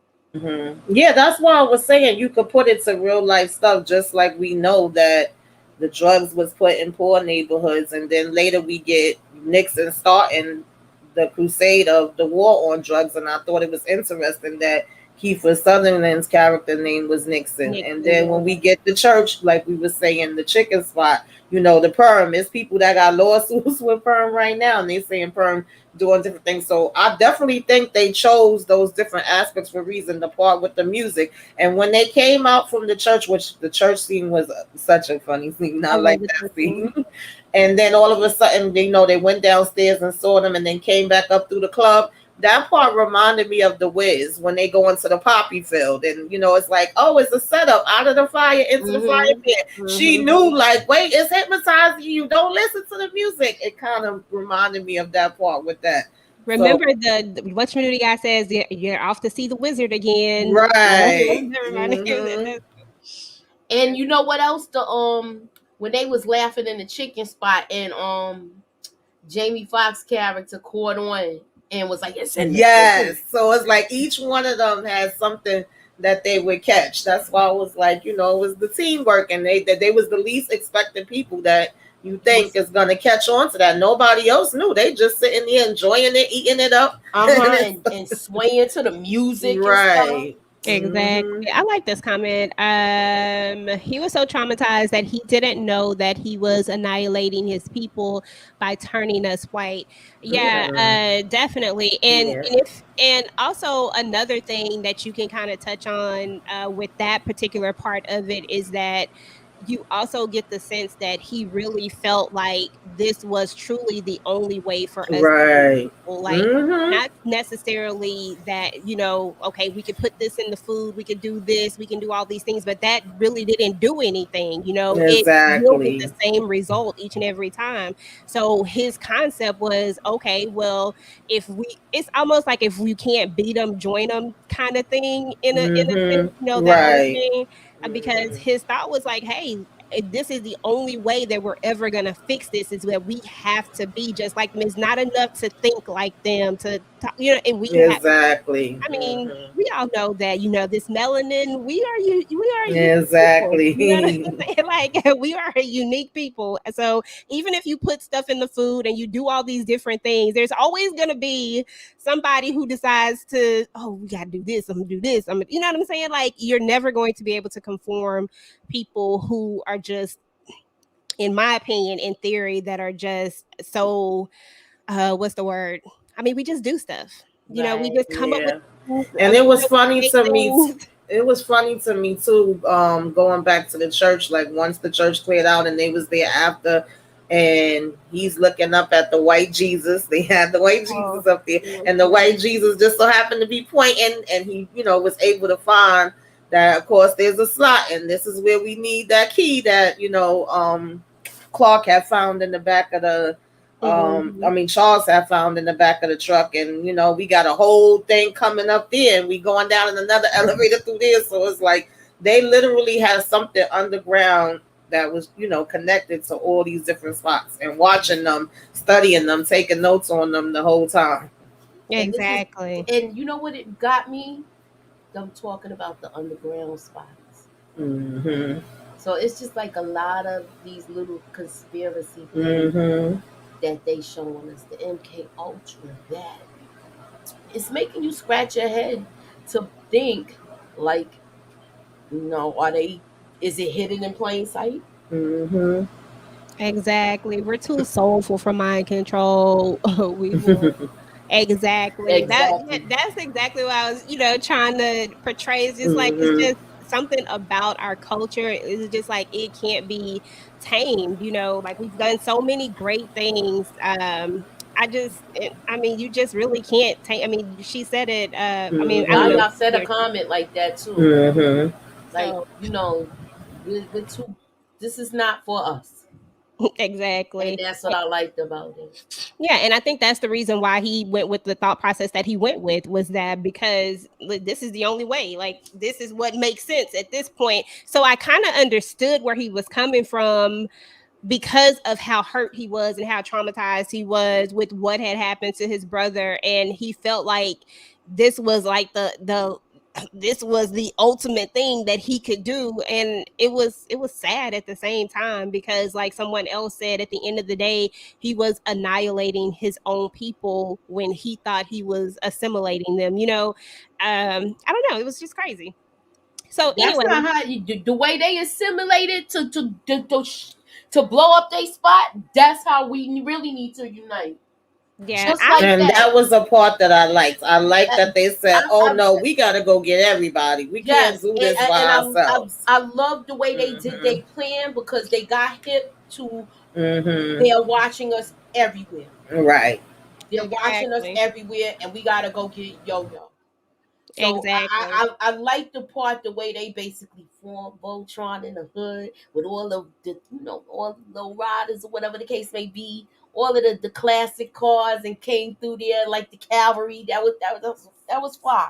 Yeah, that's why I was saying you could put it to real life stuff, just like we know that the drugs was put in poor neighborhoods, and then later we get Nixon starting the crusade of the war on drugs. And I thought it was interesting that Kiefer Sutherland's character name was Nixon. And Nixon, then yeah. when we get the church, like we were saying, the chicken spot, the perm, it's people that got lawsuits with perm right now, and they saying perm doing different things. So I definitely think they chose those different aspects for a reason. The part with the music, and when they came out from the church, which the church scene was such a funny scene. I I love like the that cooking. scene. And then all of a sudden, they went downstairs and saw them, and then came back up through the club. That part reminded me of the Wiz when they go into the poppy field, and it's like, oh, it's a setup out of the fire into the fire Mm-hmm. pit. She Mm-hmm. knew, like, wait, it's hypnotizing you. Don't listen to the music. It kind of reminded me of that part with that. So, Remember the what community guy says you're off to see the wizard again. right. That reminded me of Hmm. that. And you know what else? The when they was laughing in the chicken spot, and Jamie Foxx character caught on and was like, "It's in the food." Yes. So it's like each one of them has something that they would catch. That's why I was like, it was the teamwork, and they was the least expected people that you think Was is gonna catch on to that. Nobody else knew. They just sitting there enjoying it, eating it up. and swaying to the music and stuff. Right. Exactly. Hmm. I like this comment. He was so traumatized that he didn't know that he was annihilating his people by turning us white. Yeah, Yeah. definitely. Yeah. And also another thing that you can kind of touch on with that particular part of it is that you also get the sense that he really felt like this was truly the only way for us to be Right. equal. Like Hmm. not necessarily that, okay, we could put this in the food, we could do this, we can do all these things, but that really didn't do anything. It yielded the Exactly. same result each and every time. So his concept was, okay, well, if we, it's almost like if we can't beat them, join them kind of thing in a Hmm. sense, that whole Right. thing, because Hmm. his thought was like, hey, this is the only way that we're ever going to fix this is that we have to be just like them. It's not enough to think like them to talk, and we have, Exactly. I mean, Hmm. we all know that, this melanin, we are unique people. You know what I'm Exactly. saying? Like we are a unique people. So even if you put stuff in the food and you do all these different things, there's always gonna be somebody who decides to, oh, we gotta do this, I'm gonna do this. You know what I'm saying? Like you're never going to be able to conform people who are just, in my opinion, in theory, that are just so what's the word? I mean, we just do stuff. We Right. just come up with Yeah. things, And it was funny create to me. things. It was funny to me too. Going back to the church, like once the church cleared out and they was there after, and he's looking up at the white Jesus. They had the white Oh, Jesus up there, and the white Jesus just so happened to be pointing, and he, was able to find that. Of course, there's a slot, and this is where we need that key that Clark had found in the back of the mhm. Charles had found in the back of the truck, and we got a whole thing coming up there, and we going down in another elevator through there. So it's like they literally had something underground that was, connected to all these different spots, and watching them, studying them, taking notes on them the whole time. And this is, Exactly. and you know what it got me? Them talking about the underground spots. Mm-hmm. So it's just like a lot of these little conspiracy things Mm-hmm. that they showing us. The MK Ultra, that it's making you scratch your head to think, like, are they? Is it hidden in plain sight? Mm-hmm. Exactly. We're too soulful for mind control. We will. Exactly. Exactly. That's exactly what I was, trying to portray. It's just like it's Mm-hmm. just something about our culture. It's just like it can't be tamed. Like we've done so many great things. I mean, you just really can't tame. I mean, she said it. I don't know. Yaya said a comment like that too. Mm-hmm. Like, So we're too. This is not for us. And Exactly. that's what I liked about it. Yeah, and I think that's the reason why he went with the thought process that he went with, was that because this is the only way. Like, this is what makes sense at this point. So I kind of understood where he was coming from, because of how hurt he was and how traumatized he was with what had happened to his brother, and he felt like this was like the this was the ultimate thing that he could do. And it was sad at the same time, because like someone else said, at the end of the day, he was annihilating his own people when he thought he was assimilating them, I don't know, it was just crazy. So That's anyway, not how the way they assimilated to blow up their spot. That's how we really need to unite. yeah, Just like And that. that was a part that I liked. I liked I, that they said, "Oh I, no, we got to go get everybody. We can't yes, do this and by ourselves." I love the way they did Mhm. their plan because they got hip to Mhm. they're watching us everywhere. Right. They're watching us exactly, everywhere, and we gotta go get Yo Yo. So exactly. I like the part the way they basically formed Voltron in the hood with all of the all the low riders or whatever the case may be, all of the classic cars and came through there like the cavalry. That was fly.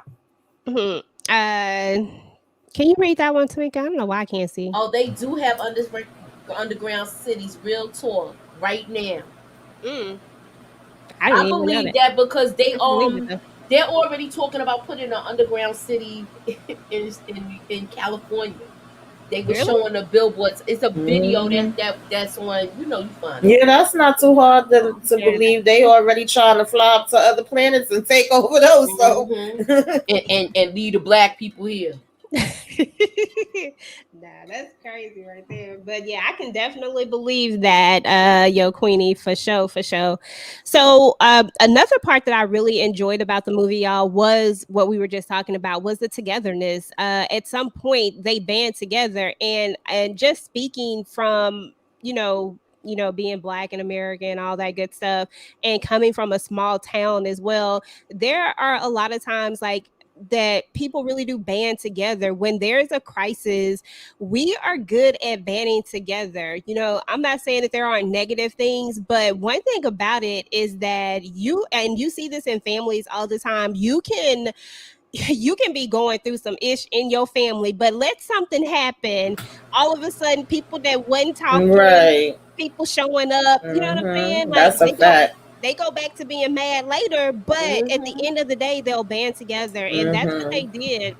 Mhm. Can you read that one to me? 'Cause I don't know why I can't see. Oh, they do have underground cities, real talk, right now. Mm, I didn't I even know believe that. that because I believe it though. they're already talking about putting an underground city in California. They were Really? showing the billboards. It's a video Mhm. that's on. You find it. Yeah, that's not too hard to Yeah. believe. They already trying to fly up to other planets and take over those. So, Hmm. And leave the black people here. Nah, that's crazy right there. But yeah, I can definitely believe that, yo, Queenie, for sure, for sure. So, another part that I really enjoyed about the movie, y'all, was what we were just talking about, was the togetherness. At some point, they band together, and just speaking from, being black and American, all that good stuff, and coming from a small town as well. There are a lot of times, like, that people really do band together when there's a crisis. We are good at banding together. I'm not saying that there aren't negative things, but one thing about it is that you see this in families all the time. You can you can be going through some ish in your family, but let something happen, all of a sudden people that wasn't talking, right. people showing up, you know what I'm saying? Like, That's a fact. they go back to being mad later, but at the Hmm. end of the day, they'll band together. And that's what Mhm. they did.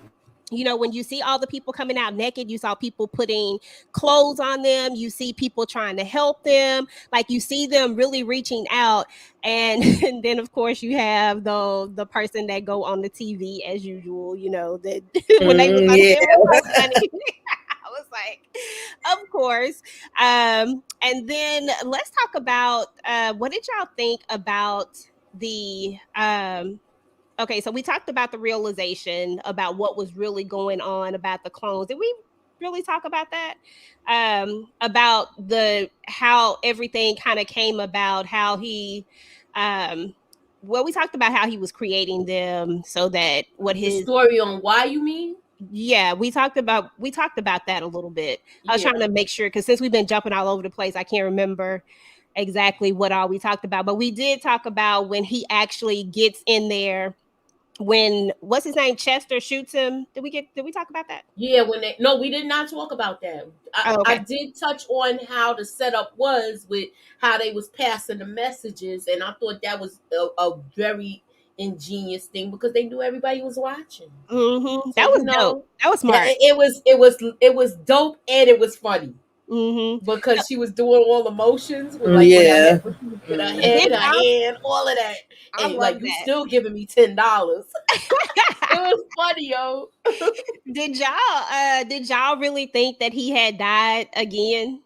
When you see all the people coming out naked, you saw people putting clothes on them, you see people trying to help them, like, you see them really reaching out. And, and then of course you have the person that go on the TV as usual, that when they was on it was Yeah. so funny. I was like, of course. And then let's talk about, what did y'all think about the okay, so we talked about the realization about what was really going on about the clones. Did we really talk about that? About the how everything kind of came about, how he um well, we talked about how he was creating them so that what The his story on why you mean? yeah, we talked about that a little bit. I was trying Yeah. to make sure, because since we've been jumping all over the place, I can't remember exactly what all we talked about. But we did talk about when he actually gets in there, when what's his name, Chester, shoots him. Did we talk about that? Yeah, when they no, we did not talk about that. Oh, I okay. did touch on how the setup was with how they was passing the messages, and I thought that was a very ingenious thing because they knew everybody was watching. So That was dope. That was smart. it was dope and it was funny Mm-hmm. because she was doing all the motions with like Yeah. with her Did head, her Mhm. y'all hand, all of that, I and love like you that. still giving me $10. It was funny, yo. Did y'all really think that he had died again?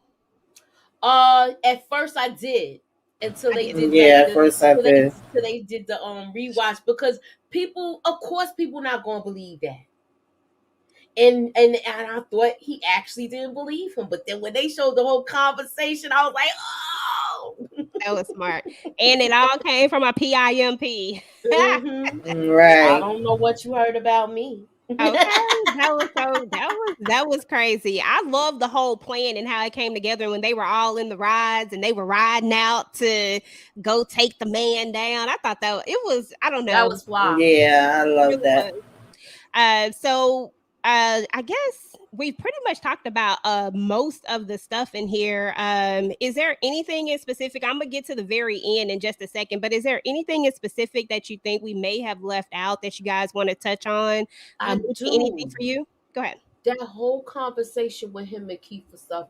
At first I did until I they did. did Yeah, at first I did. till they did the rewatch because of course, people not gonna believe that. And I thought he actually didn't believe him, but then when they showed the whole conversation, I was like, oh. That was smart. And it all came from a PIMP. Hmm. I Right. don't know what you heard about me. Okay, that was crazy. I love the whole plan and how it came together when they were all in the rides and they were riding out to go take the man down. I thought that it was, I don't That know, was fly. Yeah, I it love really that. was. So I guess we've pretty much talked about most of the stuff in here. Is there anything in specific? I'm gonna get to the very end in just a second, but is there anything in specific that you think we may have left out that you guys want to touch on? I Moochie, anything do. for you? Go ahead. That whole conversation with him and Kiefer Sutherland.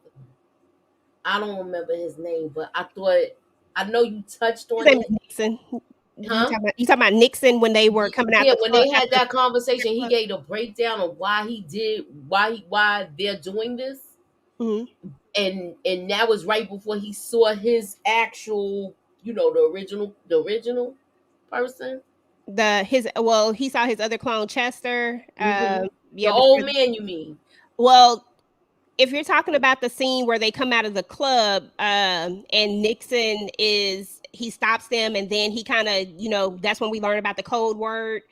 I don't remember his name, but I know you touched His on name is it, Nixon. huh? You talking about Nixon when they were coming out Yeah, the when club they had after that conversation, he the gave a breakdown of why he did why they're doing this, club? and that was right before he saw his actual, the original person. The his well, he saw his other clone Chester. The Yeah, old before. man, you mean? Well, if you're talking about the scene where they come out of the club, and Nixon is he stops them, and then he kind of, that's when we learn about the code word.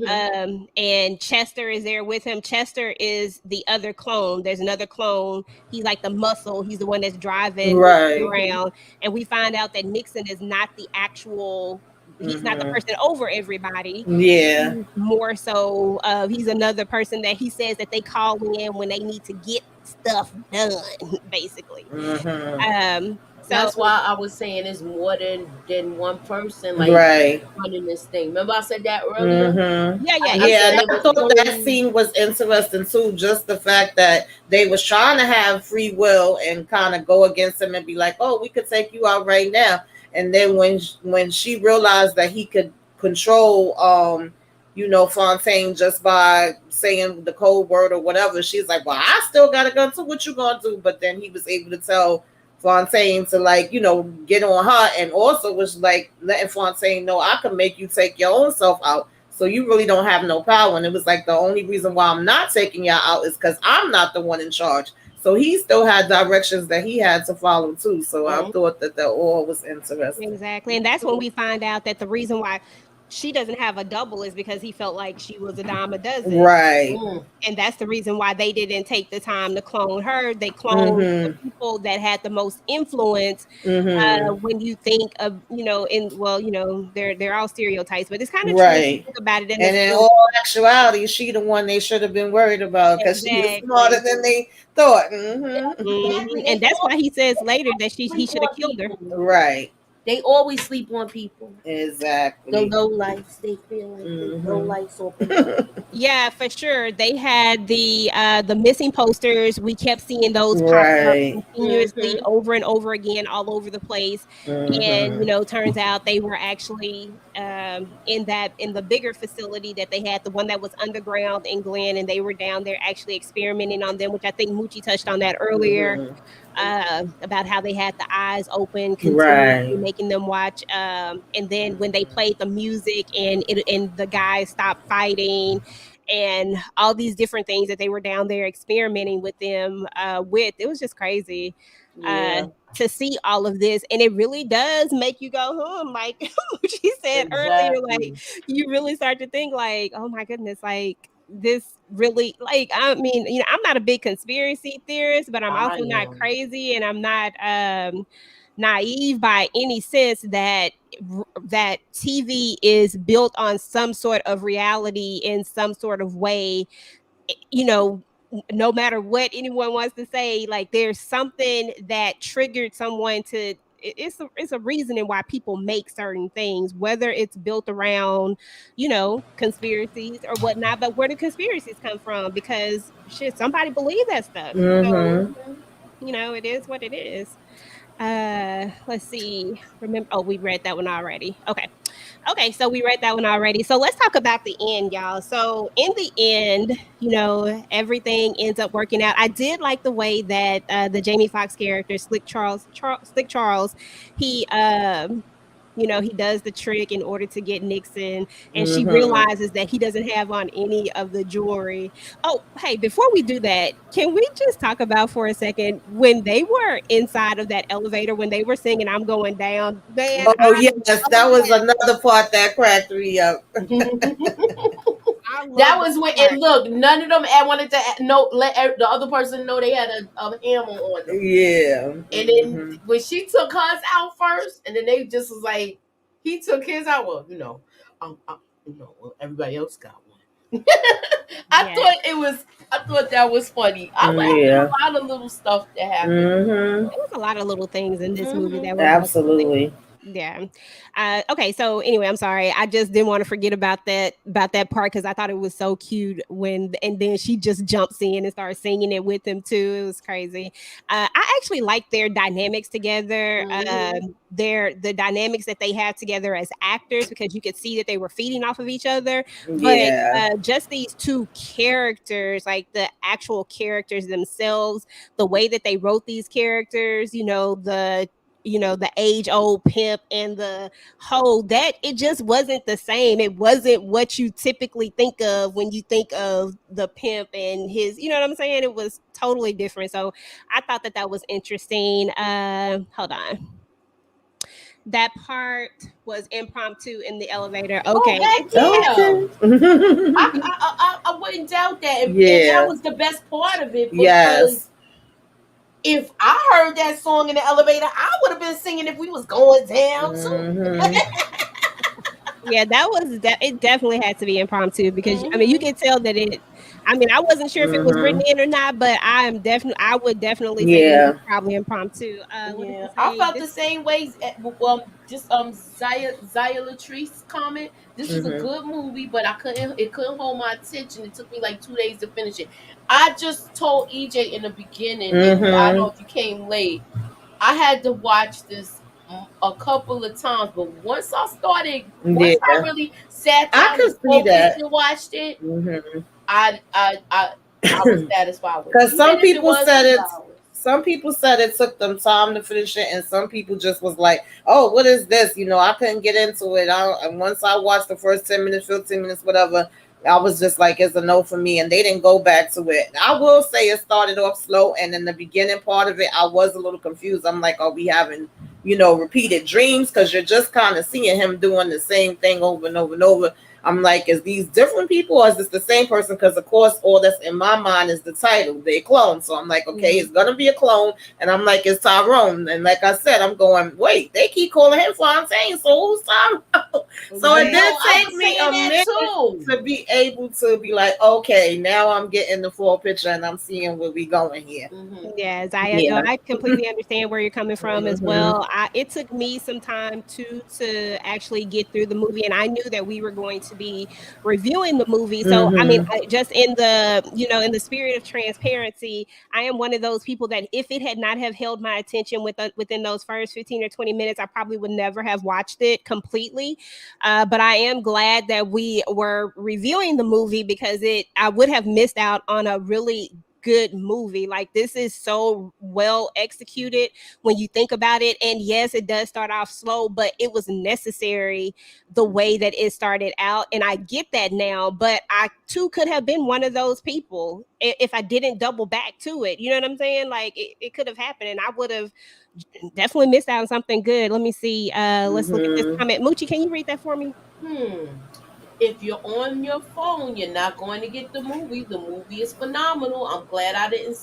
Hmm. And Chester is there with him. Chester is the other clone. There's another clone. He's like the muscle. He's the one that's driving Right. around, and we find out that Nixon is not the actual. He's not the Hmm. person over everybody. Yeah. He's more so he's another person that he says that they call in when they need to get stuff done, basically. Hmm. So That's why I was saying it's more than one person like Right. running this thing. Remember I said that earlier. Mm-hmm. yeah, I it's Yeah, said and it I was thought that only. scene was interesting too. Just the fact that they was trying to have free will and kind of go against him and be like, "Oh, we could take you out right now." And then when she realized that he could control, Fontaine just by saying the code word or whatever, she's like, "Well, I still got a gun too. What you gonna do?" But then he was able to tell Fontaine to, like, get on her, and also was like letting Fontaine know, I can make you take your own self out. So you really don't have no power. And it was like, the only reason why I'm not taking y'all out is because I'm not the one in charge. So he still had directions that he had to follow too. So I Mhm. thought that all was interesting. exactly, and that's when we find out that the reason why she doesn't have a double is because he felt like she was a dime a dozen. Right. Mm. And that's the reason why they didn't take the time to clone her. They cloned the Mm-hmm. people that had the most influence. Mm-hmm. When you think of, they're all stereotypes, but it's kind of true if you Right. think about it in And this in film. all actuality, she the one they should have been worried about because she was smarter Exactly. than they thought. Mm-hmm. Exactly. And They that's why always he says later that he sleep should have on killed her. people. Right. They always sleep on people. The Exactly. low lights. They feel like they low Mm-hmm. lights on people. Yeah, for sure. They had the missing posters. We kept seeing those pop up Right. continuously Hmm. over and over again all over the place. And Mm-hmm. turns out they were actually in the bigger facility that they had, the one that was underground in Glen, and they were down there actually experimenting on them, which I think Moochie touched on that earlier, Mm-hmm. about how they had the eyes open, continuously Right. making them watch. And then when they played the music and the guys stopped fighting, and all these different things that they were down there experimenting with them with, it was just crazy uh, Yeah. to see all of this, and it really does make you go, like she said earlier, like Exactly. you really start to think like, oh my goodness, like this really, like, I mean, I'm not a big conspiracy theorist, but I'm I also not am. crazy, and I'm not naive by any sense that TV is built on some sort of reality in some sort of way, you know no matter what anyone wants to say, like there's something that triggered someone to it's a reasoning why people make certain things, whether it's built around conspiracies or whatnot. But where do conspiracies come from? Because shit, somebody believe that stuff. So Mm-hmm. Mhm. it is what it is. Let's see. Remember, oh, we read that one already. Okay, so we read that one already. So let's talk about the end, y'all. So in the end, everything ends up working out. I did like the way that the Jamie Foxx character, Slick Charles, he he does the trick in order to get Nixon, and she Mm-hmm. realizes that he doesn't have on any of the jewelry. Oh, hey, before we do that, can we just talk about for a second when they were inside of that elevator, when they were singing "I'm Going Down"? Man, Oh yes, that was another part that cracked me up. I love That that was when, part. and look, none of them wanted to let the other person know they had a hammer on them. Yeah. And then Mm-hmm. when she took hers out first, and then they just was like, he took his out. Well, well, everybody else got one. Yeah. I thought that was funny. I laughed at Yeah. a lot of little stuff that happened. Mm-hmm. There was a lot of little things in this movie Hmm. that were both really Absolutely. yeah. Okay. So anyway, I'm sorry. I just didn't want to forget about that part because I thought it was so cute when and then she just jumps in and starts singing it with him too. It was crazy. I actually like their dynamics together. Hmm. The dynamics that they have together as actors because you could see that they were feeding off of each other. But Yeah. just these two characters, like the actual characters themselves, the way that they wrote these characters, the age old pimp and the hoe that it just wasn't the same. It wasn't what you typically think of when you think of the pimp and his, you know what I'm saying? It was totally different. So I thought that that was interesting. Hold on. That part was impromptu in the elevator. Oh, Okay. heck It yeah. Okay. I wouldn't doubt that. And that Yeah. was the best part of it because Yes. if I heard that song in the elevator, I would have been singing if we was going down too. Mm-hmm. Yeah, that was it definitely had to be impromptu because I mean you Hmm. could tell that I mean I wasn't sure if it was written Mm-hmm. in or not, but I would definitely say that it was Yeah. probably impromptu. What did Yeah, you I say? felt the This same ways. Just Zaya Latrice comment. This was a Mm-hmm. good movie, but it couldn't hold my attention. It took me like 2 days to finish it. I just told EJ in the beginning, and I Mm-hmm. know if you came late, I had to watch this a couple of times. But once I Yeah. really sat I down and could see focused that. and watched it, Mm-hmm. I I I, I was satisfied with it, Because even if it was 2 hours. some people said it took them time to finish it, and some people just was like, "Oh, what is this?" I couldn't get into it. And once I watched the first 10 minutes, 15 minutes, whatever, I was just like, "It's a no for me," and they didn't go back to it. I will say it started off slow, and in the beginning part of it, I was a little confused. I'm like, "Are we having?" Repeated dreams because you're just kind of seeing him doing the same thing over and over and over. I'm like, is these different people or is this the same person? Because of course, all that's in my mind is the title, they clone. So I'm like, okay, Mhm. it's gonna be a clone, and I'm like, it's Tyrone. And like I said, I'm going, wait, they keep calling him Fontaine, so who's Tyrone? So I it right. did know. I take was me saying a that minute too. to be able to be like, okay, now I'm getting the full picture and I'm seeing where we going here. Hmm. Yes, I know. Yeah. I completely understand where you're coming from as Hmm. well. It took me some time to actually get through the movie, and I knew that we were going to be reviewing the movie. So, I mean, Hmm. just in the spirit of transparency, I am one of those people that if it had not have held my attention within those first 15 or 20 minutes, I probably would never have watched it completely. But I am glad that we were reviewing the movie because I would have missed out on a really good movie. Like this is so well executed when you think about it. And yes, it does start off slow, but it was necessary the way that it started out. And I get that now, but I too could have been one of those people if I didn't double back to it. You know what I'm saying? Like it could have happened and I would have definitely missed out on something good. Let me see. Let's look at this Hmm. comment. Moochie, can you read that for me? Hmm. If you're on your phone, you're not going to get the movie. The movie is phenomenal. I'm glad I didn't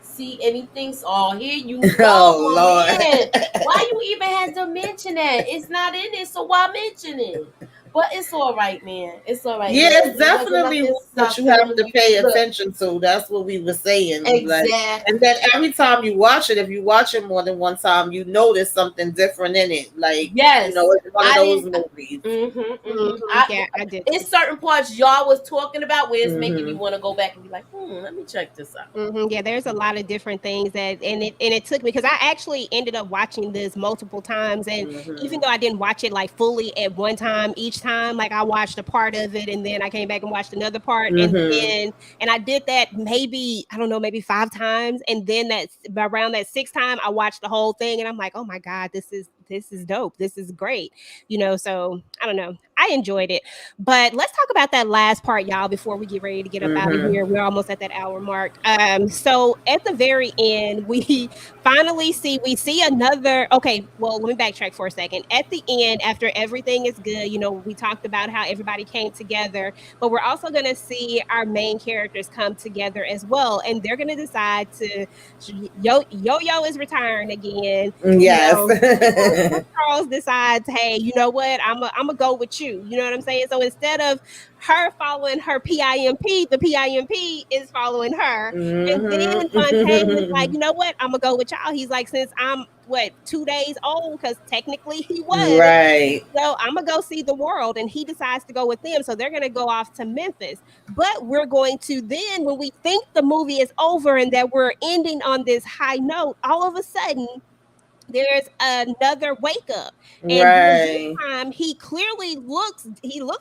see anything. Oh, here you Oh go, Lord. man. Why you even had to mention that? It's not in it, so why mention it? But it's all right, man. It's all right. Yeah, Look, it's it wasn't definitely nothing one that you have suspect. to pay Look, attention to. That's what we were saying. Like, and then exactly. every time you watch it, if you watch it more than one time, you notice something different in it. Like, Yes, it's one of I those didn't. movies. Yeah, I did It's too. certain parts y'all was talking about where it's making me Hmm. want to go back and be like, let me check this out. Yeah, there's a lot of different things and it took me because I actually ended up watching this multiple times, and even Hmm. though I didn't watch it like fully at one time each time, like I watched a part of it and then I came back and watched another part, Hmm. and I did that maybe I don't know maybe 5 times, and then around that 6th time I watched the whole thing, and I'm like, oh my god, this is dope. This is great. So I don't know. I enjoyed it. But let's talk about that last part, y'all, before we get ready to get up out of Mm-hmm. here. We're almost at that hour mark. So at the very end, we finally see another. Okay, well, let me backtrack for a second. At the end, after everything is good, we talked about how everybody came together, but we're also going to see our main characters come together as well, and they're going to decide to Yo is retiring again. You Yes. know, Charles decides, hey, you know what? I'm gonna go with you. You know what I'm saying? So instead of her following her PIMP, the PIMP is following her. And then Fontaine is like, Mm-hmm. you know what? I'm gonna go with y'all. He's like, since I'm 2 days old, because technically he was. Right. So I'm gonna go see the world, and he decides to go with them. So they're gonna go off to Memphis. But we're going to then, when we think the movie is over and that we're ending on this high note, all of a sudden there's another wake up, and then this Right. time he looks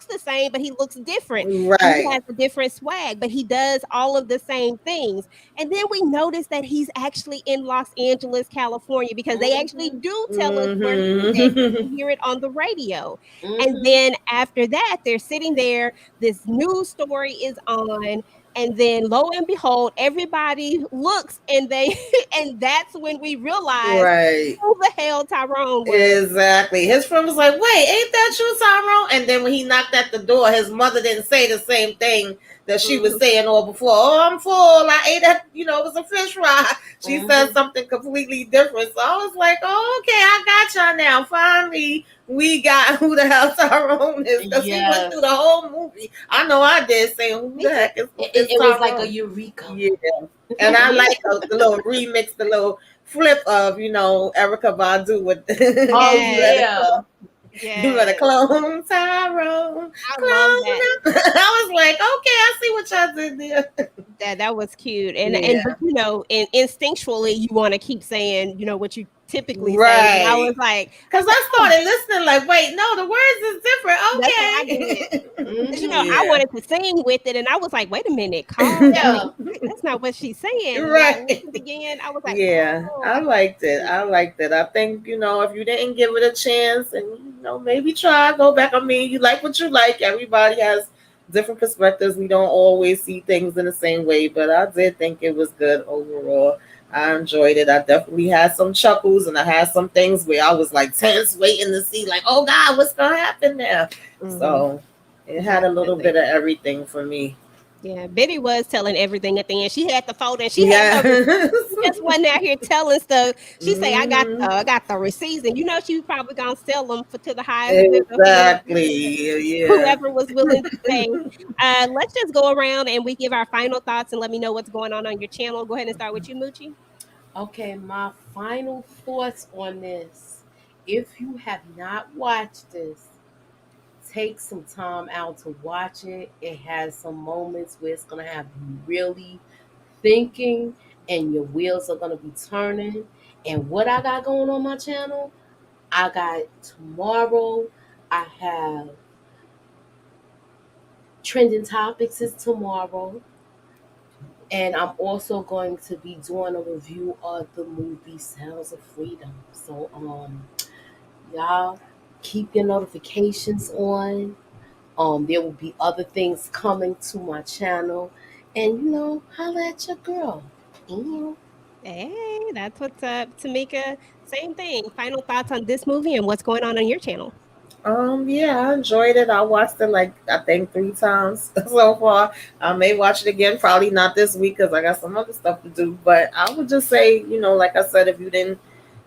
the same, but he looks different. He Right. has a different swag, but he does all of the same things. And then we notice that he's actually in Los Angeles, California, because they actually Mhm. do tell us where he's at. Mm-hmm. We hear it on the radio. And Mhm. then after that, they're sitting there, this news story is on, and then lo and behold, everybody looks, and they and that's when we realize Right. who the hell Tyrone was. Exactly. His friend was like, "Wait, ain't that you, Tyrone?" And then when he knocked at the door, his mother didn't say the same thing that she was Mhm. saying all before. "Oh, I'm full. I ate that. It was a fish fry." She said Mhm. something completely different. So I was like, "Oh, okay, I got y'all now. Finally, we got who the hell Tyrone is," because we went through the Yes. whole movie. I know I did, saying, "Who Me the too. heck is It was like a Tyrone?" eureka. Yeah. And I Yeah. like the little remix, the little flip of Erica Badu with Oh you Yes. better yeah. you better Yes. clone Tyrone, I love clone that. him. I was like, okay, I see what y'all did there. That was cute. And but Yeah, instinctually you want to keep saying, what you typically say. And I right. was like, I Cause said, I oh, started listening, like, wait, no, the words is that's what I did. different. Okay. 'Cause, Mhm. I Yeah, wanted to sing with it, and I was like, wait a minute, Carl. I mean, Yeah. that's not what she's saying. When I right. listened again, I was like, Yeah, oh, I I liked it. see. I liked it. I think, if you didn't give it a chance and, maybe try, go back. I mean, you like what you like. Everybody has different perspectives. We don't always see things in the same way, but I did think it was good overall. I enjoyed it. I definitely had some chuckles and I had some things where I was like tense, waiting to see, like, oh God, what's going to happen there? Hmm. So it had a little bit Definitely. of everything for me. Yeah, Betty was telling everything at the end. She had the phone and she had her Yes. receipts. She just wasn't out here telling stuff. She say, hmm I got the receipts," and she probably gonna sell them to the highest bidder, Exactly. Yeah. whoever was willing to pay. Let's just go around and we give our final thoughts and let me know what's going on your channel. Go ahead and start with you, Moochie. Okay, my final thoughts on this. If you have not watched this, take some time out to watch it. It has some moments where it's gonna have you really thinking and your wheels are gonna be turning. And what I got going on my channel, I got tomorrow, I have trending topics is tomorrow. And I'm also going to be doing a review of the movie Sounds of Freedom. So y'all keep your notifications on. There will be other things coming to my channel. And holla at your girl. Ew. Hey, that's what's up, Tamika. Same thing. Final thoughts on this movie and what's going on your channel. Yeah, I enjoyed it. I watched it like I think 3 times so far. I may watch it again, probably not this week because I got some other stuff to do. But I would just say, like I said, if you didn't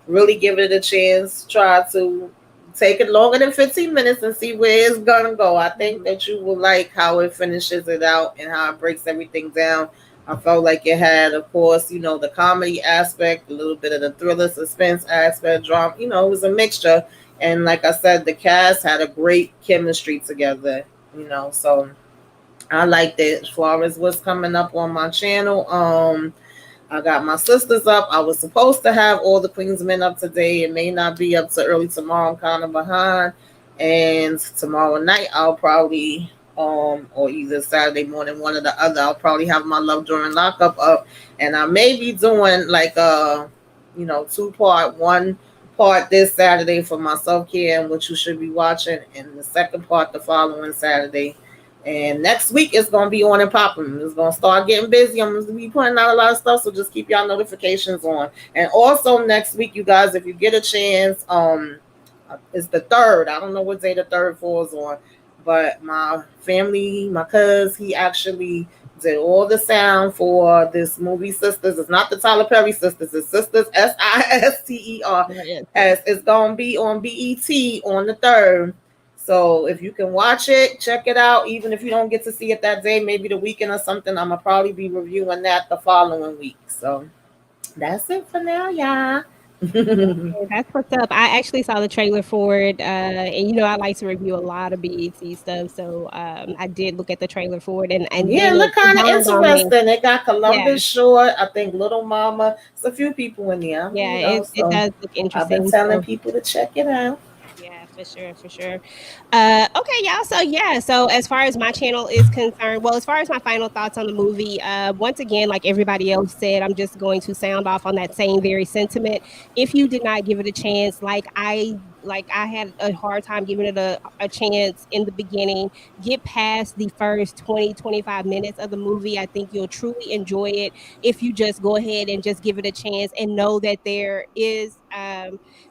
really give it a chance, try to take it longer than 15 minutes and see where it's gonna go. I think Mhm. that you will like how it finishes it out and how it breaks everything down. I felt like it had, of course, the comedy aspect, a little bit of the thriller, suspense aspect, drama. It was a mixture. And like I said, the cast had a great chemistry together. So I liked it. As far as what's coming up on my channel, I got my sisters up. I was supposed to have all the Queens men up today. It may not be up to early tomorrow. I'm kind of behind. And tomorrow night, I'll probably, or either Saturday morning, one or the other, I'll probably have my Love During Lockup up. And I may be doing like a, 2-part, one part this Saturday for my self care and what you should be watching, and the second part the following Saturday. And next week it's gonna be on and popping. It's gonna start getting busy. I'm gonna be putting out a lot of stuff, so just keep y'all notifications on. And also next week, you guys, if you get a chance, it's the third. I don't know what day the third falls on, but my family, my cuz, he actually did all the sound for this movie Sisters. It's not the Tyler Perry Sisters, it's Sisters Sister. As it's gonna be on BET on the third. So if you can watch it, check it out. Even if you don't get to see it that day, maybe the weekend or something, I'm gonna probably be reviewing that the following week. So that's it for now, y'all. That's what's up. I actually saw the trailer for it, and I like to review a lot of BET stuff, so I did look at the trailer for it, and Yeah, then it look it kind of dawned on me. interesting. It got Yeah, Columbus Short, I think Little Mama. It's a few people in there, yeah, it So does look I've been interesting. telling So people to check it out. yeah, for sure, for sure. Okay, y'all. So yeah, so as far as my channel is concerned, well, as far as my final thoughts on the movie, once again, like everybody else said, I'm just going to sound off on that same very sentiment. If you did not give it a chance, like I had a hard time giving it a chance in the beginning, get past the first 20, 25 minutes of the movie. I think you'll truly enjoy it if you just go ahead and just give it a chance and know that there is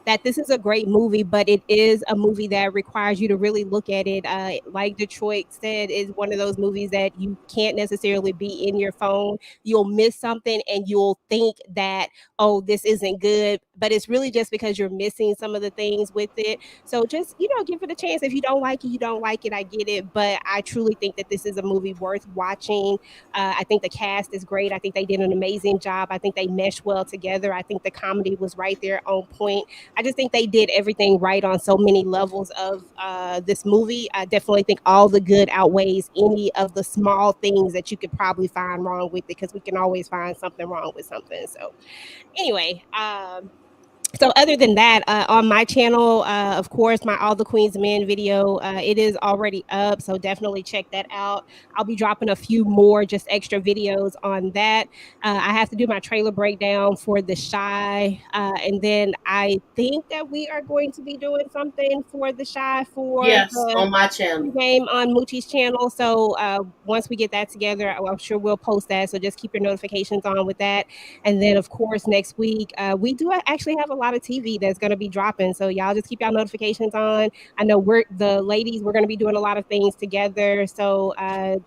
that this is a great movie, but it is a movie that requires you to really look at it. Like Detroit said, is one of those movies that you can't necessarily be in your phone. You'll miss something and you'll think that, oh, this isn't good, but it's really just because you're missing some of the things with it. So just, give it a chance. If you don't like it, you don't like it. I get it. But I truly think that this is a movie worth watching. I think the cast is great. I think they did an amazing job. I think they meshed well together. I think the comedy was right there on point. I just think they did everything right on so many levels of this movie. I definitely think all the good outweighs any of the small things that you could probably find wrong with it, because we can always find something wrong with something. So anyway, so other than that, on my channel, of course, my All the Queens Men video, it is already up, so definitely check that out. I'll be dropping a few more just extra videos on that. I have to do my trailer breakdown for The Shy, and then I think that we are going to be doing something for The Shy for Yes, the on my channel. game on Moochie's channel. So once we get that together, I'm sure we'll post that. So just keep your notifications on with that. And then, of course, next week, we do actually have a lot of TV that's going to be dropping. So y'all just keep y'all notifications on. I know the ladies, we're going to be doing a lot of things together. So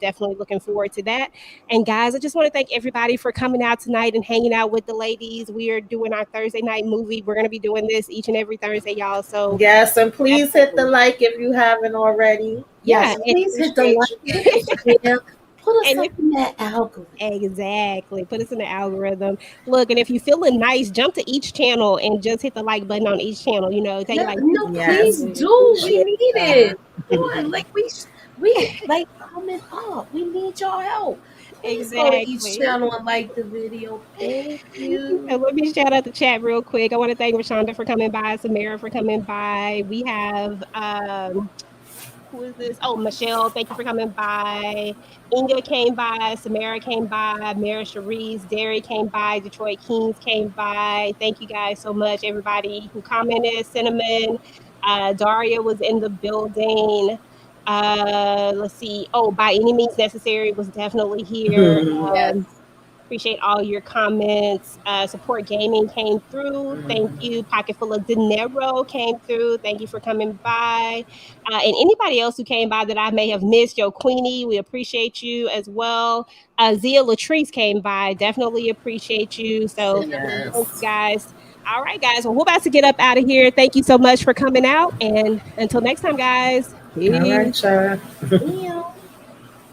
definitely looking forward to that. And guys, I just want to thank everybody for coming out tonight and hanging out with the ladies. We are doing our Thursday night movie. We're going to be doing this each and every Thursday, y'all. So Yes, and please hit the definitely. like if you haven't already. Yeah, Yes, and please hit the Appreciate like, you. hit the share, put us and up if in that algorithm. exactly. Put us in the algorithm. Look, and if you're feeling nice, jump to each channel and just hit the like button on each channel. Take Yeah, like two no, seconds. please Yes, we do. We appreciate need that. it. Come on, like we like coming up. We need your help. Please go to each Exactly. channel and like the video. Thank So you. let me shout out the chat real quick. I want to thank Rashonda for coming by, Samara for coming by. We have who is this? Oh, Michelle, thank you for coming by. Inga came by, Samara came by, Mara Cherise, Derry came by, Detroit Kings came by. Thank you guys so much, everybody who commented. Cinnamon, Daria was in the building. Let's see. Oh, by any means necessary was definitely here. Yes. Appreciate all your comments. Support Gaming came through. Thank you. Pocket full of dinero came through. Thank you for coming by. And anybody else who came by that I may have missed, Yo Queenie, we appreciate you as well. Zia Latrice came by. Definitely appreciate you. So Cinnamon. thank you Yes. guys. All right, guys. Well, we're about to get up out of here. Thank you so much for coming out. And until next time, guys. All Peace. right, y'all. Yeah.